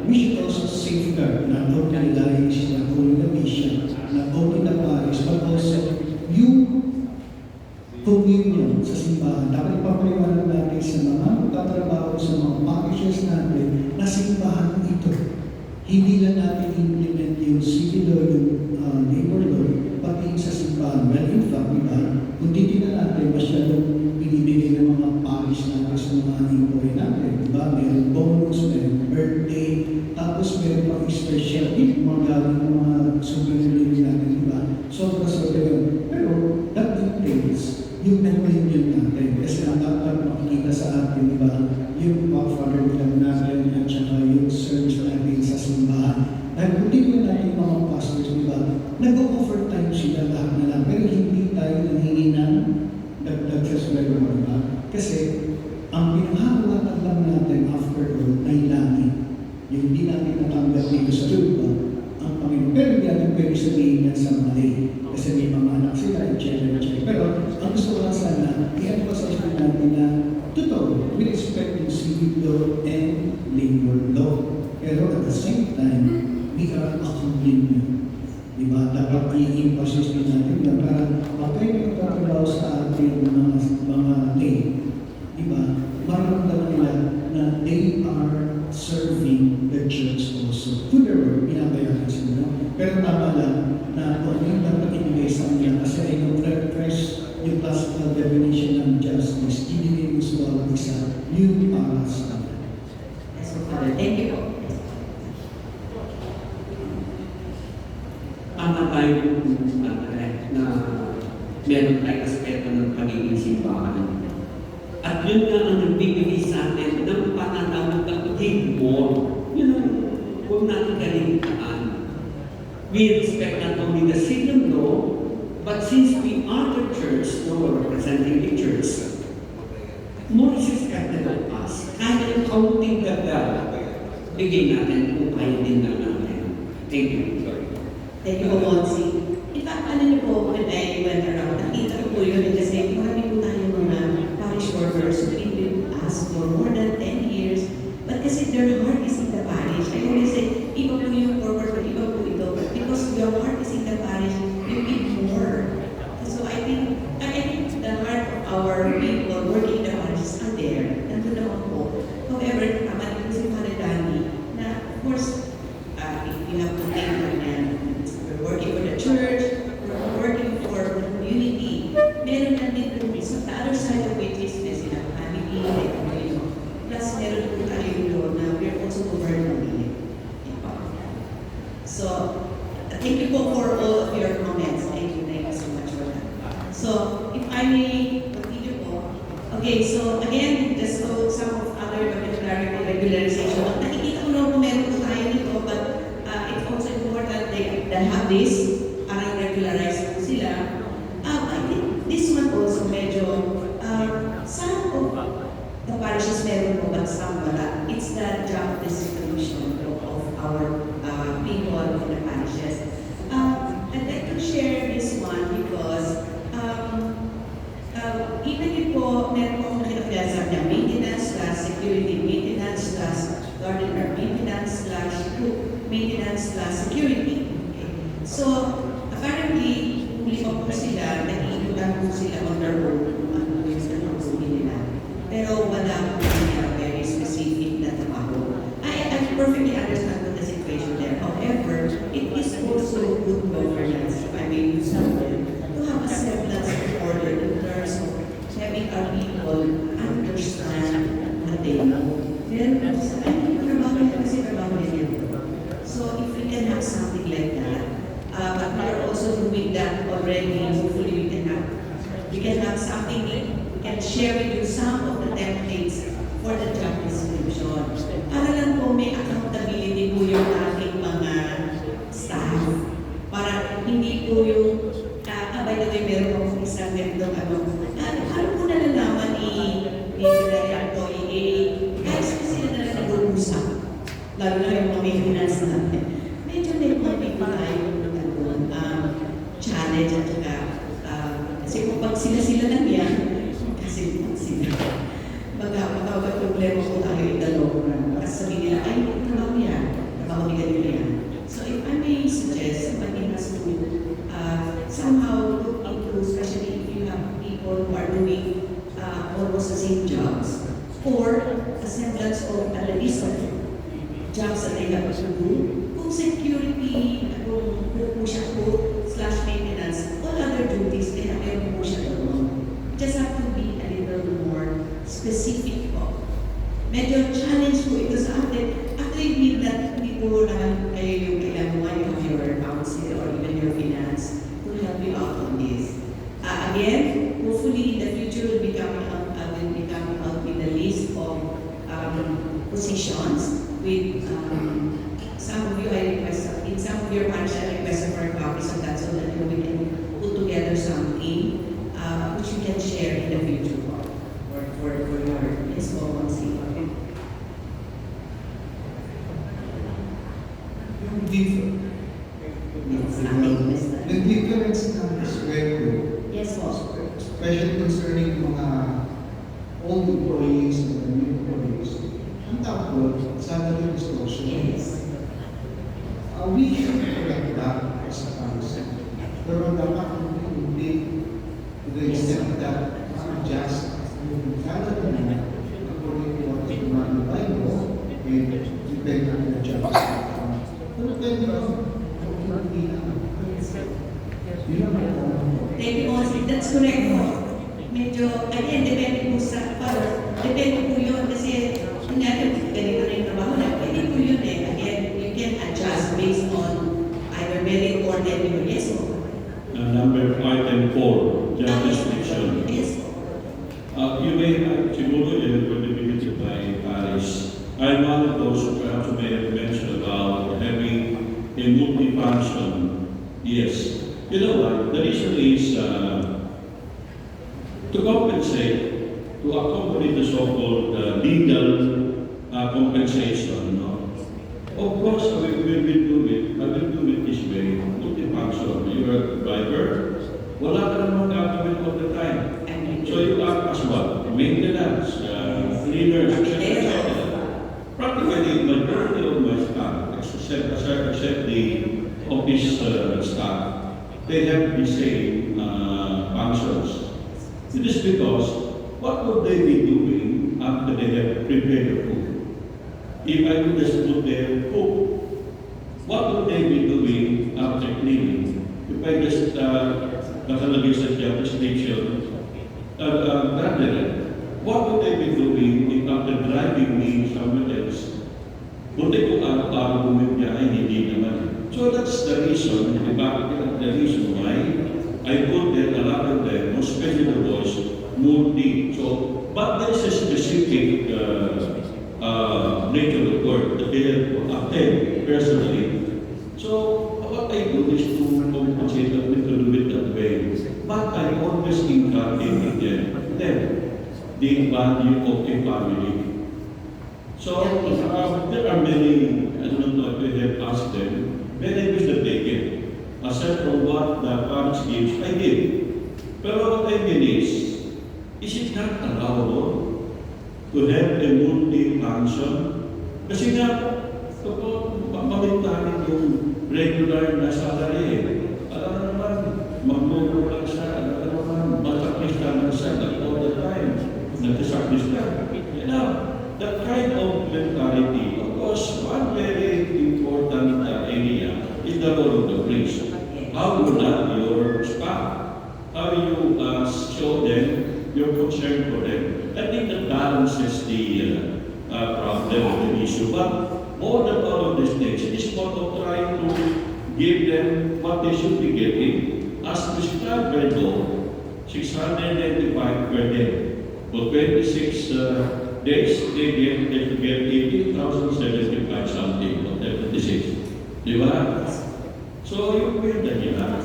we should also safeguard not only the diocese, not only the bishop, not only the parish, but also yung communion sa simbahan. Dapat ipapaliwanag natin sa mga magtatrabaho sa mga parishes natin na simbahan ito. Hindi lang natin implement yung civil law, yung labor law, pati sa simbahan. Well, in fact, kung titignan natin, masyadong binibigay ng mga parish natin sa mga employee natin. Diba? Meron bonus, meron birthday, tapos meron pang special gift, mga galing ng mga souvenir natin. Diba? Sobra-sobra yun. Pero, that details yung communion natin. Kasi ang dapat makikita sa atin, diba? Yung Father William natin at saka yung service natin sa simbahan. Dahil kung tingnan natin mga pastors, diba? Nag-overtime sila lahat na lang. Pero hindi tayo nanghingi ng dagdag sa sweldo, diba? Kasi ang pinanghahawatan lang natin after all ay langit. Yung hindi natin natanggap dito sa lupa, ang Panginoon. Pero hindi natin pwede sabihin yan sa mali. Kasi may mga anak sila, etc. Pero ang gusto ko lang sana, i-emphasize natin na totoo, we respect yung civil law and labor law. Pero at the same time, we are a communion. Diba? Dapat i-emphasize din natin na para pagkain na magtatrabaho sa ating mga day, diba? Maramdaman nila na they are serving the church also. To their work, pinabayaran sila. Pero tama lang na kung ano yung dapat ibigay sa kanila kasi ay refresh yung classical definition ng justice, ibigay mo sa bawat isa yung para sa kanila. Yes, Father. Thank you po. Tama tayo na meron tayong aspeto ng pagiging simbahan. At yun nga ang nagbibigay sa atin ng pananaw ng give more. Yun ang huwag natin kaligtaan. We respect not only the civil law, but since we are the church, no, we're representing the church, more is expected of us. Kahit yung kaunting gagawin, bigay natin kung kaya din na natin. Thank you. Thank you po, Monsi. In fact, ano niyo po, when I went around, nakita ko po yun kasi marami po tayo mga parish workers who been with us for more than 10 years. But kasi their heart is in the parish. I always say, iba po yung forward, but iba po ito. But because your heart is in the parish, you give more. So I think the heart of our people working in the parishes are there. Nandun naman po. However, tama din po si Father Danny na, of course, if you have to think we're working for the church, we're working for the community. Meron na din po. So the other side of it is this, family, plus meron po tayo doon na we're also government. So, thank you po for all of your comments. Thank you so much for that. So, if I may continue po. Okay, so again, just so some of other regularization. Nakikita ko na po meron po tayo dito, but it's also important they have this, parang regularize po sila. I think this one also medyo, some of the parishes meron po, but some wala. It's the job distribution of our people in the parishes. I'd like to share this one because even if po meron po nakita niya maintenance slash security, maintenance slash gardener, maintenance slash cook, maintenance slash security. Okay. So, apparently, huli pa po sila, nag-iinutan po sila on their own kung ano yung salusuhin nila. Pero wala po sila very specific na trabaho. I perfectly understand the situation there. However, it is also good governance, if I may use that word, to have a semblance of order in terms of having our people understand what they know. Then, trabaho nila kasi trabaho nila. So, if we can have something like that, but we are also doing that already, hopefully we can have something, we can share with you some of the templates for the job description. Para lang po may accountability po yung ating mga staff. Para hindi po yung, by the way, meron po isang ganitong ano po nalalaman ni employee, guys, kasi sila na lang nag-uusap. Lalo na yung mga maintenance natin. Medyo may tayo knowledge at saka, kasi kung pag sila-sila lang yan, kasi sila, magkakaroon problema ko tayo in the long run. Kasi sabihin nila, ay, trabaho yan, trabaho ni ganito yan. So if I may suggest, somebody has to somehow look into, especially if you have people who are doing almost the same jobs, or a semblance of a list of jobs that they have to do, kung security, kung push ako, /maintenance, all other duties, kaya meron po siya doon. Just have to be a little more specific po. Medyo challenge po ito sa atin. Actually, need that hindi po naman kayo yung kailangan mo, you have your counsel or even your finance to help you out on this. Again, hopefully in the future will be coming out with a list of positions with some of you I request, in some of your bunch I requested for copies of that so that we can put together something which you can share in the future for your insolvency. Yung difference. The difference ng sweldo, Yes, po. especially concerning mga old employees and new employees, ang tawag salary distortion. Yes. We should correct that as a council. Pero dapat hindi to the extent that just yung salary na according to what is demanded by law and depend on the jobs. Pero pwede hindi na. Thank you, Mosby. That's correct po. Medyo, again, depende po sa power. Depende po yun kasi ganito na yung trabaho na. Pwede po yun eh. Again, you can adjust based on either merit or tenure. Yes po. Number 5 and 4, job description. Yes po. You may have, siguro yun, when we visit by Paris, I'm one of those who perhaps may have mentioned about having a multi-function. Yes. You know what? The reason is to compensate, to accompany the so-called legal compensation. No? Of course, we will do it. I will do it this way. Multifunction. You are a driver. Wala ka naman gagawin all the time. So you act as what? Maintenance, cleaners, etc. Practically, majority of my staff, except the office staff, they have the same functions. It is because what would they be doing after they have prepared the food? If I would just put their cook, what would they be doing after cleaning? If I just nakalagay sa job description, what would they be doing if after driving me somewhere else? Buti kung araw-araw bumibya ay hindi naman. So that's the reason, the reason why I put there a lot of them, especially the boys, multi. So, but there is a specific nature of work that they have attend personally. So, what I do is to compensate them to do it that way. But I always inculcate them the value of a family. So, there are many, I don't know if we have asked them, benefits that they get. Aside from what the parents gives, I give. Pero what I mean is it not allowable to have a multi-function? Kasi nga, kapag pamalintanin yung regular na salary, alam naman, magmumuro lang siya, alam naman, masaklis ka ng salary all the time. Nagsasaklis ka. You know, that kind of mentality, of course, one very important area is the role of the priest. How you love your staff, how you show them your concern for them. I think that balances the problem of the issue. But more than all of these things, it is more of trying to give them what they should be getting. As prescribed by law, 695 per day. For 26 days, they should get 18,075 something, or 26. Di ba? So, yung pwede nila.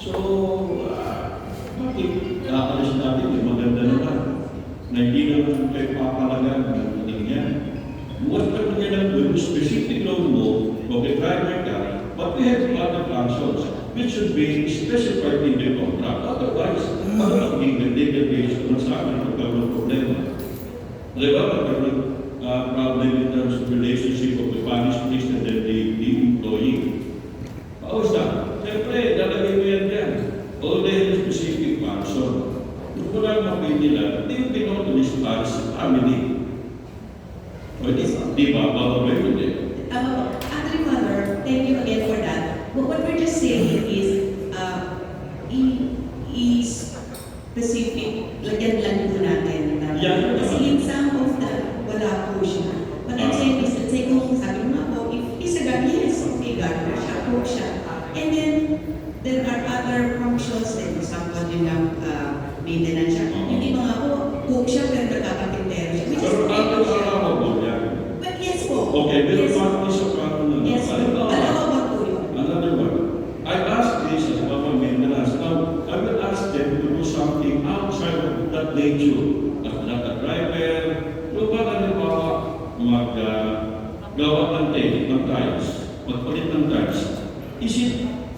So, bakit kakalis natin yung maganda naman na hindi naman kayo papalagan ng yan. What ka na yan ang specific loan mo, okay, driver ka, but we have other functions. which should be specified in the contract. Otherwise, parang legal based naman sa akin magkaroon ng problema. Di ba, magkaroon problem in terms of relationship of the parish priest and then the employee. Paus na. Siyempre, lalagay mo yan dyan. All day in a specific function. Kung wala mapay nila, they will be known to this parish family. Pwede, di ba? Bawal ba yun eh? Actually, Father, thank you again for that. But what we're just saying is, specific, lagyan lang po natin. Yeah. Kasi in some of the, wala po siya. But I'm saying is, let's say kung sabi mo nga po, if he's a God, yes, okay, gardener siya, cook siya. And then, there are other functions, like for example, yung maintenance siya. Yung iba nga po, cook siya, pero nagkakapintero siya. Which is Pero okay po siya. mo yan. But yes po. Okay, pero Yes po. parang isa parang na. Yes po. Alawa po yun. Another one. I asked this as Mama Maintenance. Now, I will ask them to do something outside of that nature. Like a driver, yung ba halimbawa gawa ng tape, ng tiles, magpalit ng tiles. Is it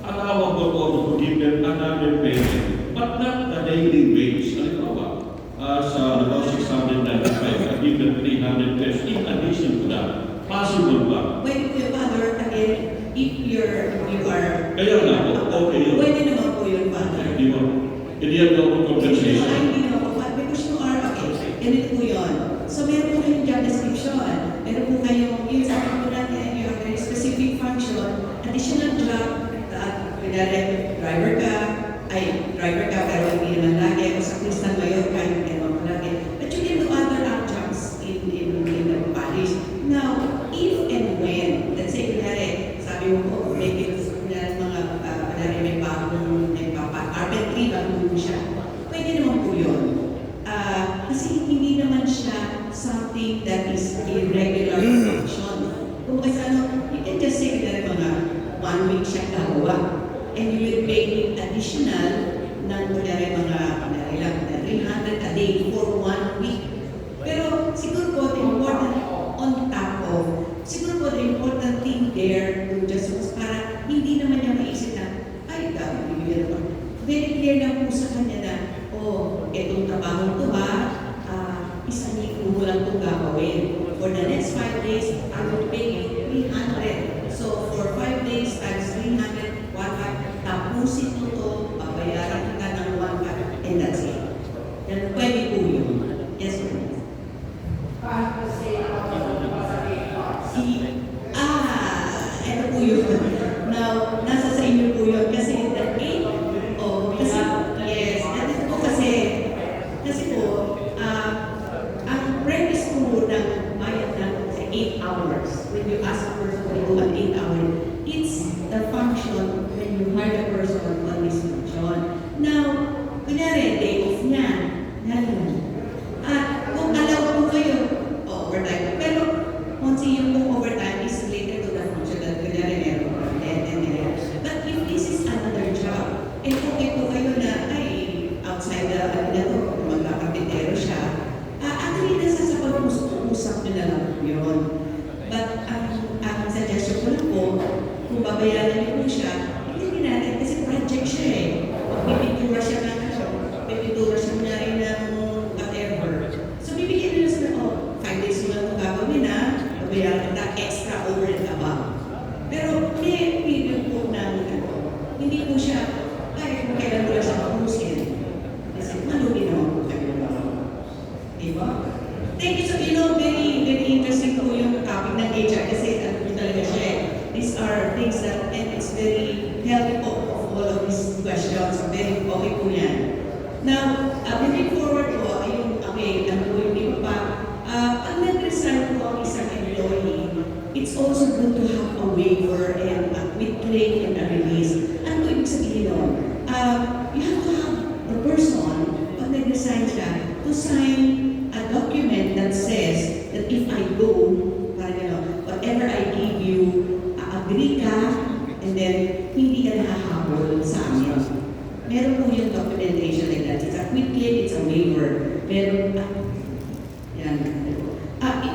allowable also to give them another payment, but not the daily wage? Halimbawa, sa 695, I give them 300 pesos in addition to that. Possible ba? When your Father, again, if you are, Kaya nga po, okay yun. pwede naman po yun, Father. Hindi mo, hindi yan daw ang compensation. Hindi naman po, because you are, okay, ganito po yun. So, meron po kayong job description, meron po kayong, yung sabi po natin, you have very specific function, additional job, driver ka, pero hindi naman lagi, o sa Kristan Mayor ka, hindi naman lagi. But you can do other jobs in the parish. Now, if and when, let's say, kunyari, sabi mo po, maybe kunyari mga, kunyari may bagong, carpentry, bagong siya, pwede naman po yun. Kasi hindi naman siya something that is a regular function. Kung kasi you can just say kunyari mga 1 week siya gawa, and you will pay him additional ng kunyari mga, kunyari lang, 300 a day for 1 week. Pero siguro po, the important on top of, siguro po the important thing there to just para hindi naman niya maisip na, ay, dami bibigyan ako. Very clear na po sa kanya na, oh, etong trabaho to ba, isang linggo mo lang itong gagawin. For the next 5 days, I will pay you 300. So, for 5 days times 300, 1 tapusin mo to, babayaran kita ng 1 and that's it. Yan, pwede po yun. Yes, ma'am. Ito po yun. Now, nasa sa inyo po yun. Kasi the 8, kasi, yes, ito po kasi po, ang premise po ng bayad ng 8 hours, when you ask a person to do an 8 hours, it's the function when you hire the person on this function. Now, kunyari, day off niya, kung alaw po kayo, overtime. Pero, once yung kung overtime is related to the function that kunyari meron. But if this is another job, okay po kayo na, ay, outside the, magkakapitero siya, actually, nasa sa pag-usap nyo na lang yun. But, ang suggestion ko lang po, kung babayaran niyo po siya, hindi natin, kasi project siya eh. Pagpipintura siya ng pipintura siya nangyari ng whatever. So, bibigyan nila sila, 5 days mo lang itong gagawin na, babayaran kita extra over and above. Pero, may period po na, hindi po siya, kung kailan mo lang siya mapusin. Kasi, malugi naman po kayo. Diba? Thank you. So, very, very interesting po yung topic ng HR kasi ano po talaga siya eh. These are things that, and it's very helpful of all of these questions. So, very okay po yan. Now, moving forward po, ayun, okay, ano po yung iba pa. Pag nag-resign po ang isang employee, it's also good to have a waiver and a quit claim and a release. Ano po ibig sabihin nun? You have to have the person, pag nag-resign siya, to sign a document that says that if I go, whatever I give you, agree ka, and then hindi ka nahahabol sa amin. Meron po yung documentation like that. It's a quit claim, it's a waiver. Meron, yan.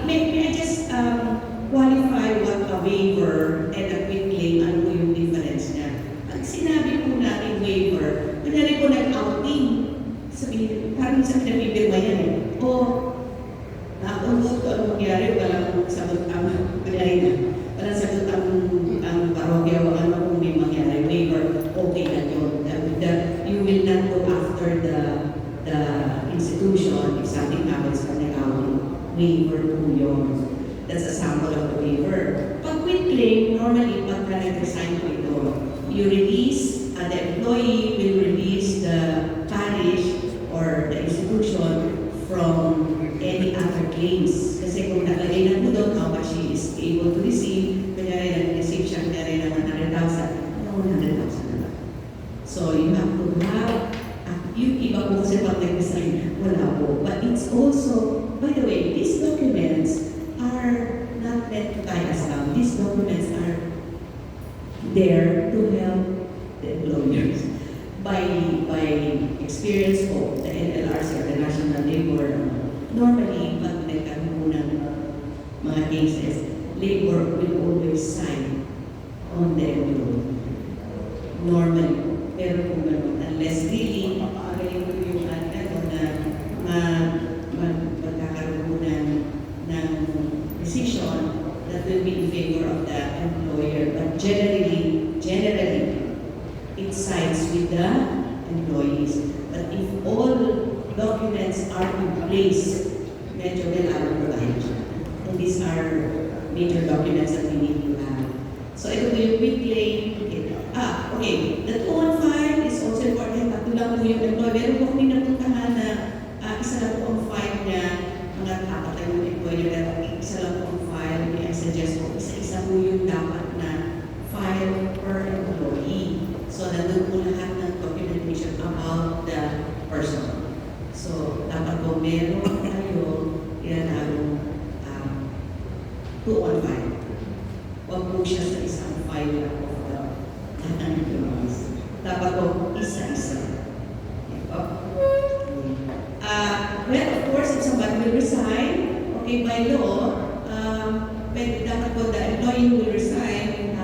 May I just qualify what a waiver and a quit claim, ano po yung difference niya? Pag sinabi waiver po yun. That's a sample of the waiver. Pag quit claim, normally pagka nag-resign po ito, you release, the employee will release the parish or the institution from any other claims. Kasi kung nakalagay na po doon how much she is able to receive, kanyari nag-receive siya kanyari ng 100,000, no, 100,000 na lang. So you have to have, yung iba po kasi pag nag-resign, wala po. But it's also, by the way, these documents are not meant to tie us down. These documents are there to help the employers. By experience po, the NLRC or the National Labor, normally, pag nagkaroon po ng mga cases, labor will always sign on the employee. Normally. Pero kung gano'n, unless really, magaling po yung magkakaroon po ng decision that will be in favor of the employer. But generally, it sides with the employees. But if all documents are in place, medyo kailangan po tayo siya. And these are major documents that we need to have. So ito po yung quick claim. Okay. The 215 is also important. Tatlo lang po yung employee. Meron po kami napuntahan na isa lang po ang file niya. Mga apat lang yung employee na isa lang po ang file. I suggest po isa-isa po yung dapat na file per employee. So nandun po lahat ng documentation about the person. So dapat po meron tayo ilanarong 215. Huwag po siya sa isang file lang po. Dapat po isa-isa. Well, of course, if somebody will resign, okay, by law, dapat po the employee who will resign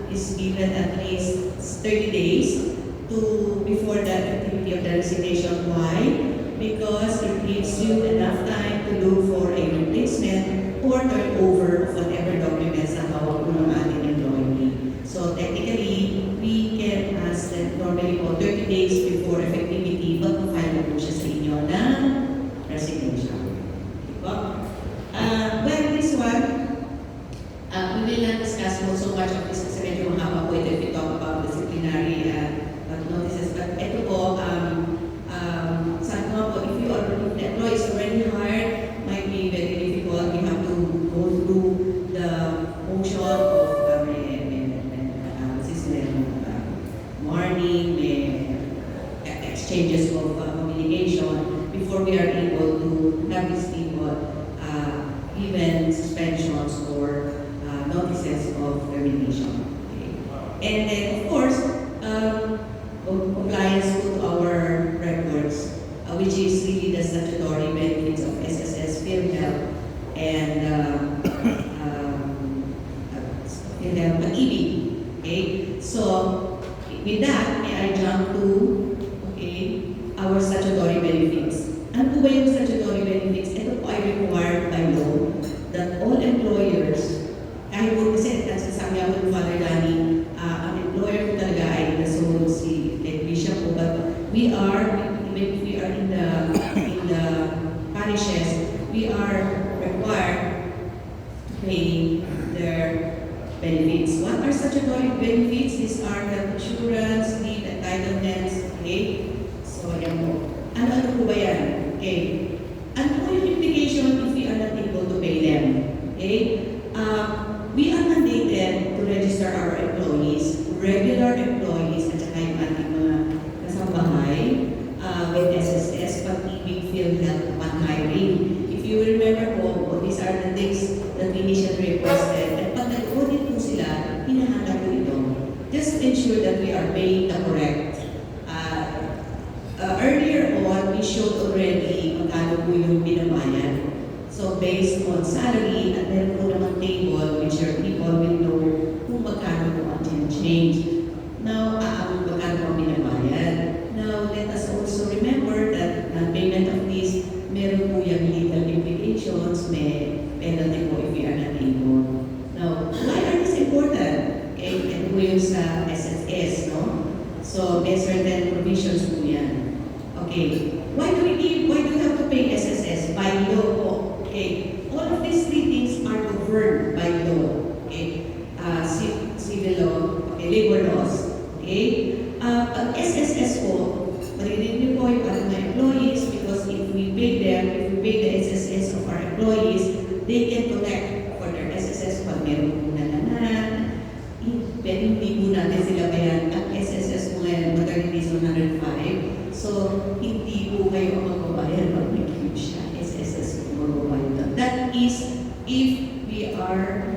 is given at least 30 days before the activity of the resignation. Why? Because it gives you enough time to look for a replacement or turn over of whatever documents na hawak po ng ating employee. So technically, we can ask that normally po 30 days before effectivity, mag-file na po siya sa inyo ng resignation. Diba? Well, this one, we will not discuss so much of this kasi medyo mahaba po ito if we talk about disciplinary notices. But ito po, sabi ko po, if the employee is already hired, might be very difficult. We have to go through the motion of warning, exchanges of communication before we are able to have these people given suspensions or notices of termination. Okay. And then, of course, compliance to our records, which is really the statutory benefits of SSS, PhilHealth, and PhilHealth Pag-ibig. Okay, so with that, may I jump to our statutory benefits. Ano po ba yung statutory benefits? Ito po ay required by law that all employers, kahit po kasi sabi ako ng Father Danny, ang employer po talaga ay nasunod si Bishop po, but we are in the parishes, we are required to pay their benefits. What are statutory benefits? These are the insurance, leave, entitlements, okay? So, yan po. Ano po ba yan? Okay. Ano po yung implication if we are not able to pay them? Okay? We are mandated to register our employees, regular employees, at saka yung ating mga kasambahay with SSS, Pag-ibig, PhilHealth, upon hiring. If you remember po, these are the things that we initially requested. And pag nag-audit po sila, hinahanap po ito. Just to ensure that we are paying the correct. Earlier on, we showed already magkano po yung binabayan. So based on salary, at meron po naman table which your people will know kung magkano po ang change. Now, magkano po ang binabayan. Now, let us also remember that payment of this, meron po yung legal implications, may penalty po if we are not able. Now, why are this important? Okay, ito po yung sa SSS, no? So, may certain provisions po yan. Okay, Why do you have to pay SSS? By law po. Okay. All of these three things are governed by law. Okay. Civil law, okay, labor laws. Okay. Pag SSS po, marinig niyo po yung ating mga employees because if we pay the SSS of our employees, they can collect for their SSS pag meron po nalanan. Pero hindi po natin sila bayan. Ang SSS po ngayon, maternity is 105. So, hindi po kayo ang magbabayad pag nag-huge siya. SSS po magbabayad. That is if we are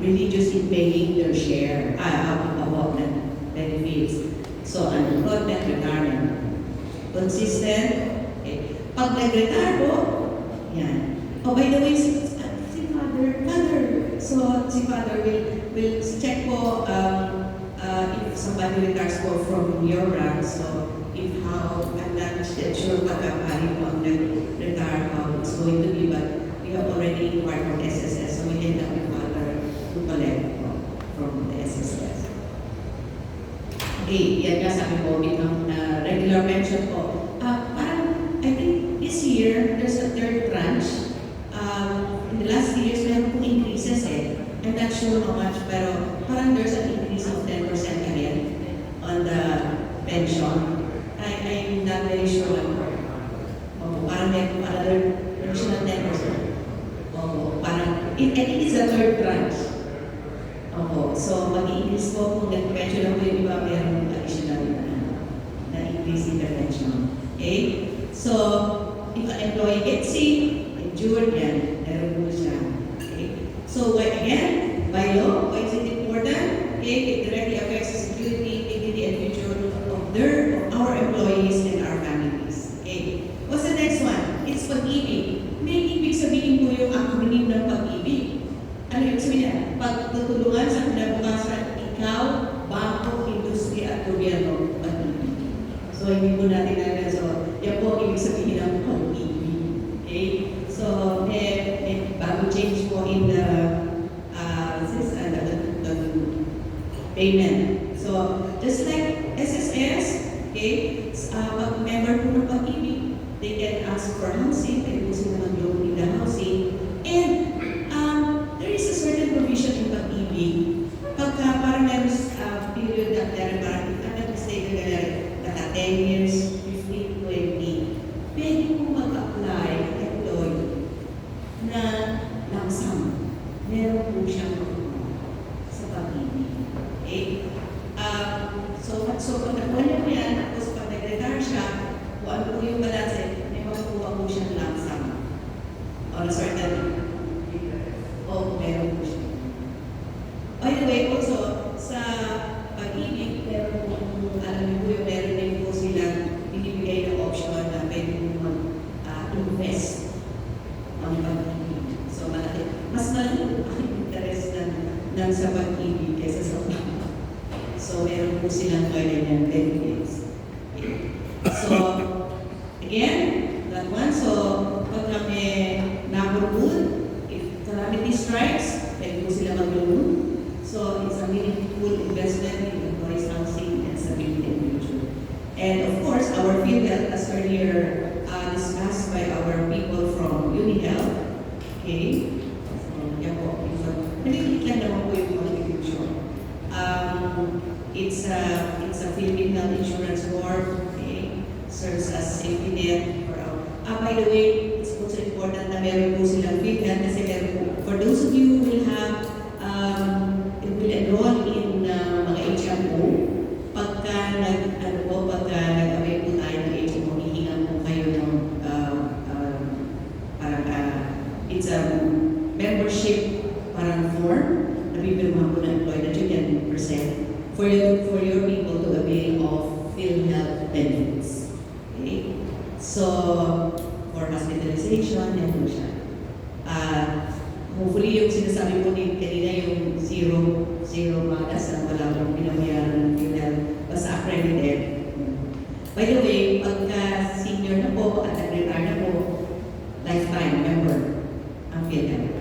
religious in paying their share about the benefits. So, unemployment, retirement. Consistent. Okay. Pag nag-retire po, yan. Oh, by the way, si Father. So, si Father will check po if somebody retires po from your rank. So, if how, I'm not sure pagkakali po ang nag-retire how it's going to be, but we have already inquired from SSS, so we can help your Father to collect from the SSS. Okay, yan nga sabi ko, itong regular pension po. Parang, I think this year, there's a third tranche. In the last years, meron pong increases eh. I'm not sure how much, pero parang there's an increase of 10% again on the pension. I'm not very sure. Parang may another additional 10%. Parang, I think it's a third tranche. So mag-i-increase po kung nag-pension lang po yung iba, mayroong additional na increase in the pension. Okay? So, if an employee gets sick, injured yan, meron po siya. Okay? So, again, by law, why is it important? Okay? It directly affects the security, dignity, and future of our employees and our families. Okay? What's the next one? It's pag-ibig. May ibig sabihin po yung acronym ng pag-ibig. Ano yung sabihin niya? Pagtutulungan sa kinabukasan, ikaw, bangko, industriya, at gobyerno, pag-ibig. So, hindi po natin alam. So, yan po ibig sabihin ng pag-ibig. Okay? So, bago change po in the payment. So, just like SSS, okay, pag member po ng pag-ibig, they can ask for housing, pwede po sila mag-loan in the housing, and there is a certain provision in pag-ibig. Pagka parang meron period na meron parang if I'm not mistaken, naka 10 years, 15, 20, pwede po mag-apply, employee, na lump sum. Meron po siyang sa pag-ibig. Okay? So pag nakuha niya po yan, tapos pag nag-retire siya, kung ano po yung balance, may makukuha po siyang lump sum. On a certain meron po siya. By the way, also, sa pag-ibig, meron po, alam niyo po yung meron din po silang binibigay na option na pwede po mag-invest ang pag-ibig. So, mas malaki ang interest ng sa pag-ibig kaysa sa pag-ibig. So, meron po silang ganyan benefits. So, again, that one. So, pag kami naburul, if calamity strikes, pwede po sila mag-loan. So, it's a meaningful investment in employees' housing and stability in the future. And of course, our field health, as earlier discussed by our people from UniHealth, okay? So, yan po. Maliit lang naman po yung contribution. It's a Philippine Health Insurance Board, okay? Serves as safety net for our. By the way, it's also important na meron po silang field health kasi meron po. For those of you who will have will enroll in mga HMO, pagka nag-away po tayo ng HMO, hihingan po kayo ng it's a membership parang form na bibirmahan po ng employee that you can present for your people to avail of PhilHealth benefits. Okay? So, for hospitalization, yan po siya. Hopefully, yung sinasabi po ni kanina, yung zero malas na wala pong pinabayaran ng PhilHealth, basta accredited. By the way, pagka senior na po at nag-retire na po, lifetime member ang PhilHealth.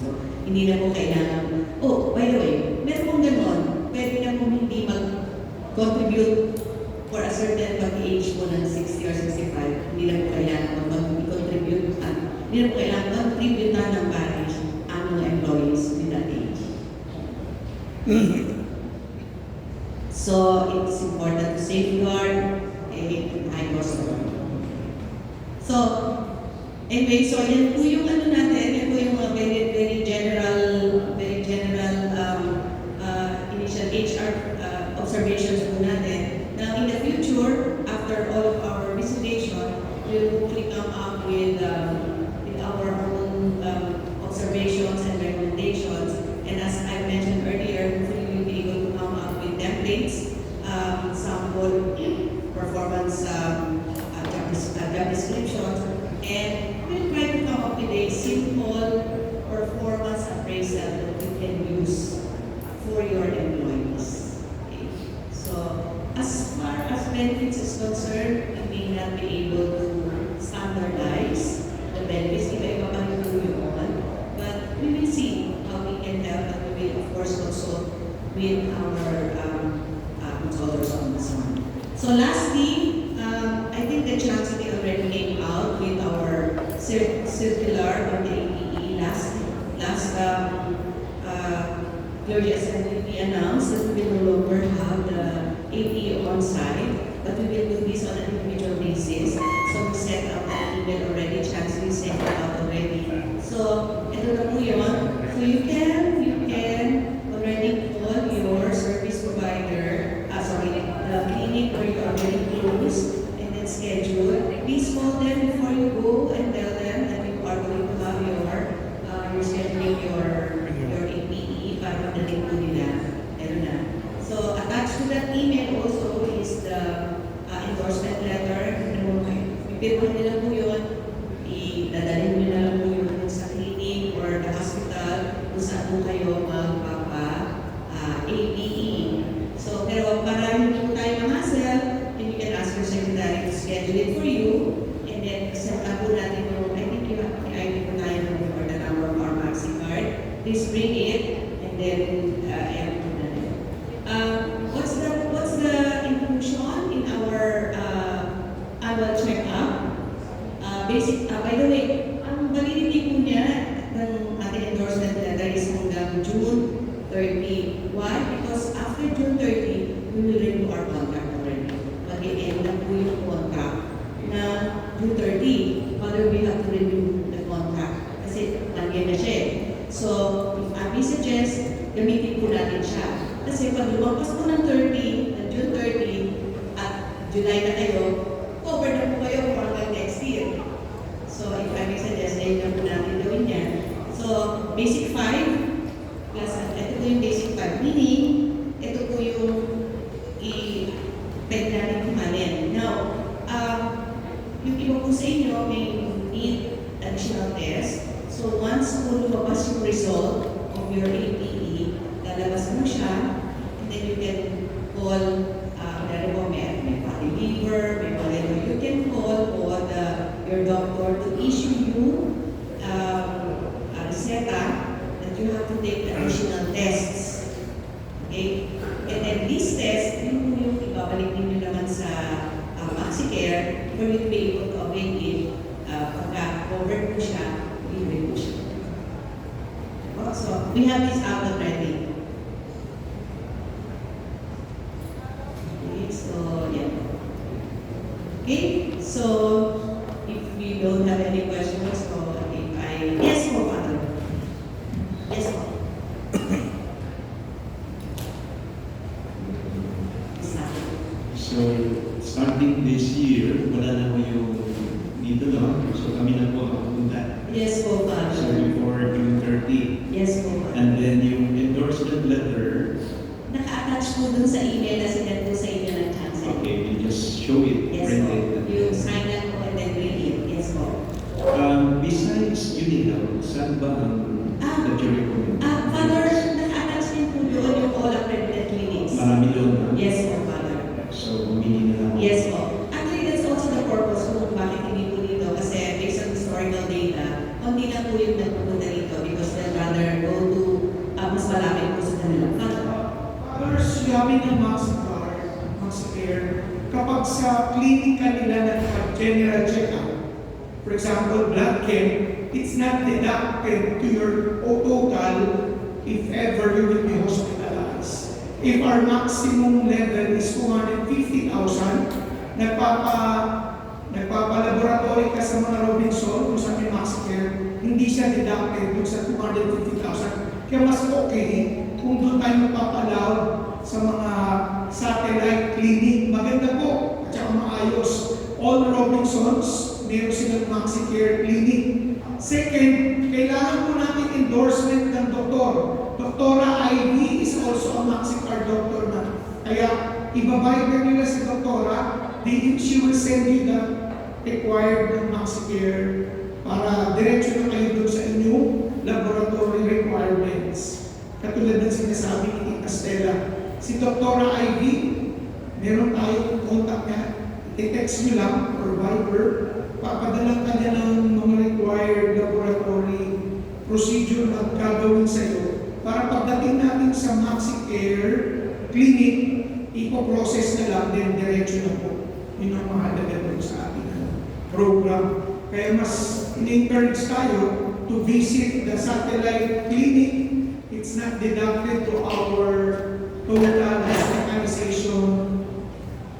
So, hindi na po kailangan. Oh, by the way, meron pong gano'n, pwede na po hindi mag-contribute for a certain pag-age po ng 60 or 65, hindi na po kailangan mag-contribute at hindi na po kailangan contribute ng parish ang mga employees with that age. So, it's important to safeguard a high cost of life. So, anyway, so yan po yung ano natin, yan po yung mga very general initial HR observations po natin. Now, in the future, after all of our visitation, we'll hopefully come up with our own observations and recommendations. And as I mentioned earlier, hopefully we'll be able to come up with templates, sample performance job descriptions, and we'll try to come up with a simple performance appraisal that you can use for your employees. Okay. So, as far as benefits is concerned, we may not be able to standardize the benefits, iba-iba pa rin po yun, but we will see how we can help, and we will of course consult with our consultants on this one. So lastly, I think the chancellor already came out with our circular on the APE last Gloria Assembly. We announced that we will no longer have the APE on site, but we will do this on an individual basis. So we sent out an email already, chancellor sent it out already. So ito na po yun. So you can already call your service provider, the clinic where you are already close, and then schedule. Please call them before you go and tell them that you are going to have you're scheduling your APE para madaling po nila. Meron na. So attached to that email also is the endorsement letter. Pipirman nila po yun. Dadalhin nyo na lang po yun sa clinic or the hospital kung saan po kayo APE. So, pero para hindi po tayo ma-hassle, then you can ask your secretary to schedule it for you, and then set up po natin yung, I think you have the ID po tayo for the number of our Maxi card. Please bring it, and then, what's the inclusion in our annual check-up? By the way, ang validity po niya ng ating endorsement letter is hanggang June 30. Why? Because after June 30, we will renew our contract already. Mag-i-end na po yung contract na June 30. Whether we have to renew the contract. Kasi lagyan na siya. So, if I suggest, gamitin po natin siya. Kasi pag lumampas po ng 30, June 30, at July na kayo, cover na po kayo for hanggang next year. So, if I suggest, ayun na po natin gawin yan. So, basic 5, plus, ito po yung basic 5. Meaning, ito po yung pwede natin kumanin. Now, yung iba po sa inyo may need additional test. So, once po lumabas yung result of your APE, lalabas mo siya, and then you can call, may fatty liver, may whatever. You can call your doctor to issue you a reseta that you have to take additional tests. Okay? And then these tests, yung ibabalik ninyo naman sa MaxiCare for you to be able to avail it pagka covered po siya, libre po siya. So, we have this out already. Okay, so, yeah. Okay, so, if we don't have any questions, so if yes po, Father. Yes po. So, starting this year, wala na po yung dito lang. So, kami na po ang pumunta. Yes po, Father. So, before June 30. Yes po, Father. And then yung endorsement letter, Naka-attach po dun sa email na sinend po sa inyo ng chancellor. okay, you just show it, Yes print po. it. You sign up po and then read it. Yes po. Besides Unihealth, saan ba ang that you recommend? Father, naka-attach din po doon yung all accredited clinics. Marami doon na? Yes po, Father. So, bumili na lang. Yes po. Actually, that's also the purpose kung bakit hindi po dito. Kasi based on historical data, hindi na po yung nagpupunta dito because they'd rather go to mas malapit po sa kanila. Others, yamin ng MaxiCare, kapag kapag sa klinika nila nag-general check-up, for example, blood chem, it's not deducted to your total if ever you will be hospitalized. If our maximum level is 250,000, nagpapalaboratory ka sa mga Robinson, kung sa may MaxiCare, hindi siya deducted dun sa 250,000. Kaya mas okay kung doon tayo magpapalaw sa mga satellite clinic. Maganda po, at saka maayos. All Robinsons, meron silang MaxiCare clinic. Second, kailangan po natin endorsement ng doktor. Doktora Ivy is also a MaxiCare doctor na. Kaya, ibabayad na nila si doktora, she will send you the required ng MaxiCare para diretso na kayo doon sa inyong laboratory requirements. Katulad ng sinasabi ni Castella. Si Doktora Ivy, meron tayong contact niya. I-text nyo lang or Viber, papadalang ka niya ng mga required laboratory procedure na gagawin sa iyo para pagdating natin sa MaxiCare clinic, ipoprocess na lang, then diretso na po. Yun ang mahalaga doon sa ating program. Kaya mas in-encourage tayo to visit the satellite clinic. It's not deducted to our total hospitalization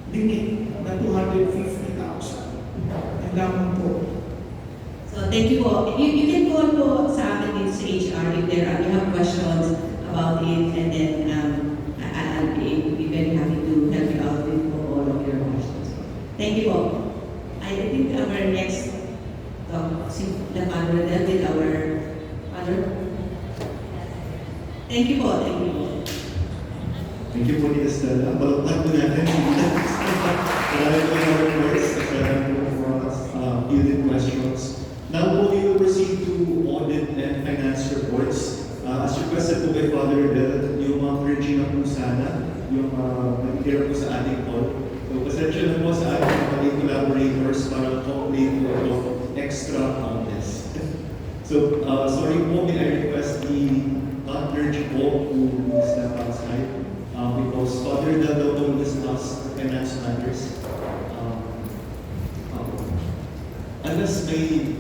limit na 250,000. Ang lamang po. So thank you po. You can call po sa akin din sa HR if you have questions about it, and then I'll be very happy to help you out with all of your questions. Thank you po. I think our next talk, the panel with our father. Thank you po. Thank you po. Thank you po ni Estela. Balaktan po natin. Marami po yung reports. Marami po fielded questions. Now po, we will proceed to audit and finance reports. As requested po by Father Bell, yung mga clergy na po sana, yung nag-hear po sa ating call. So, pasensya na po sa ating mga collaborators para complete po ito extra contest. So, sorry po, may I request the non-clergy po to step outside because Father Bell will discuss finance matters. Unless may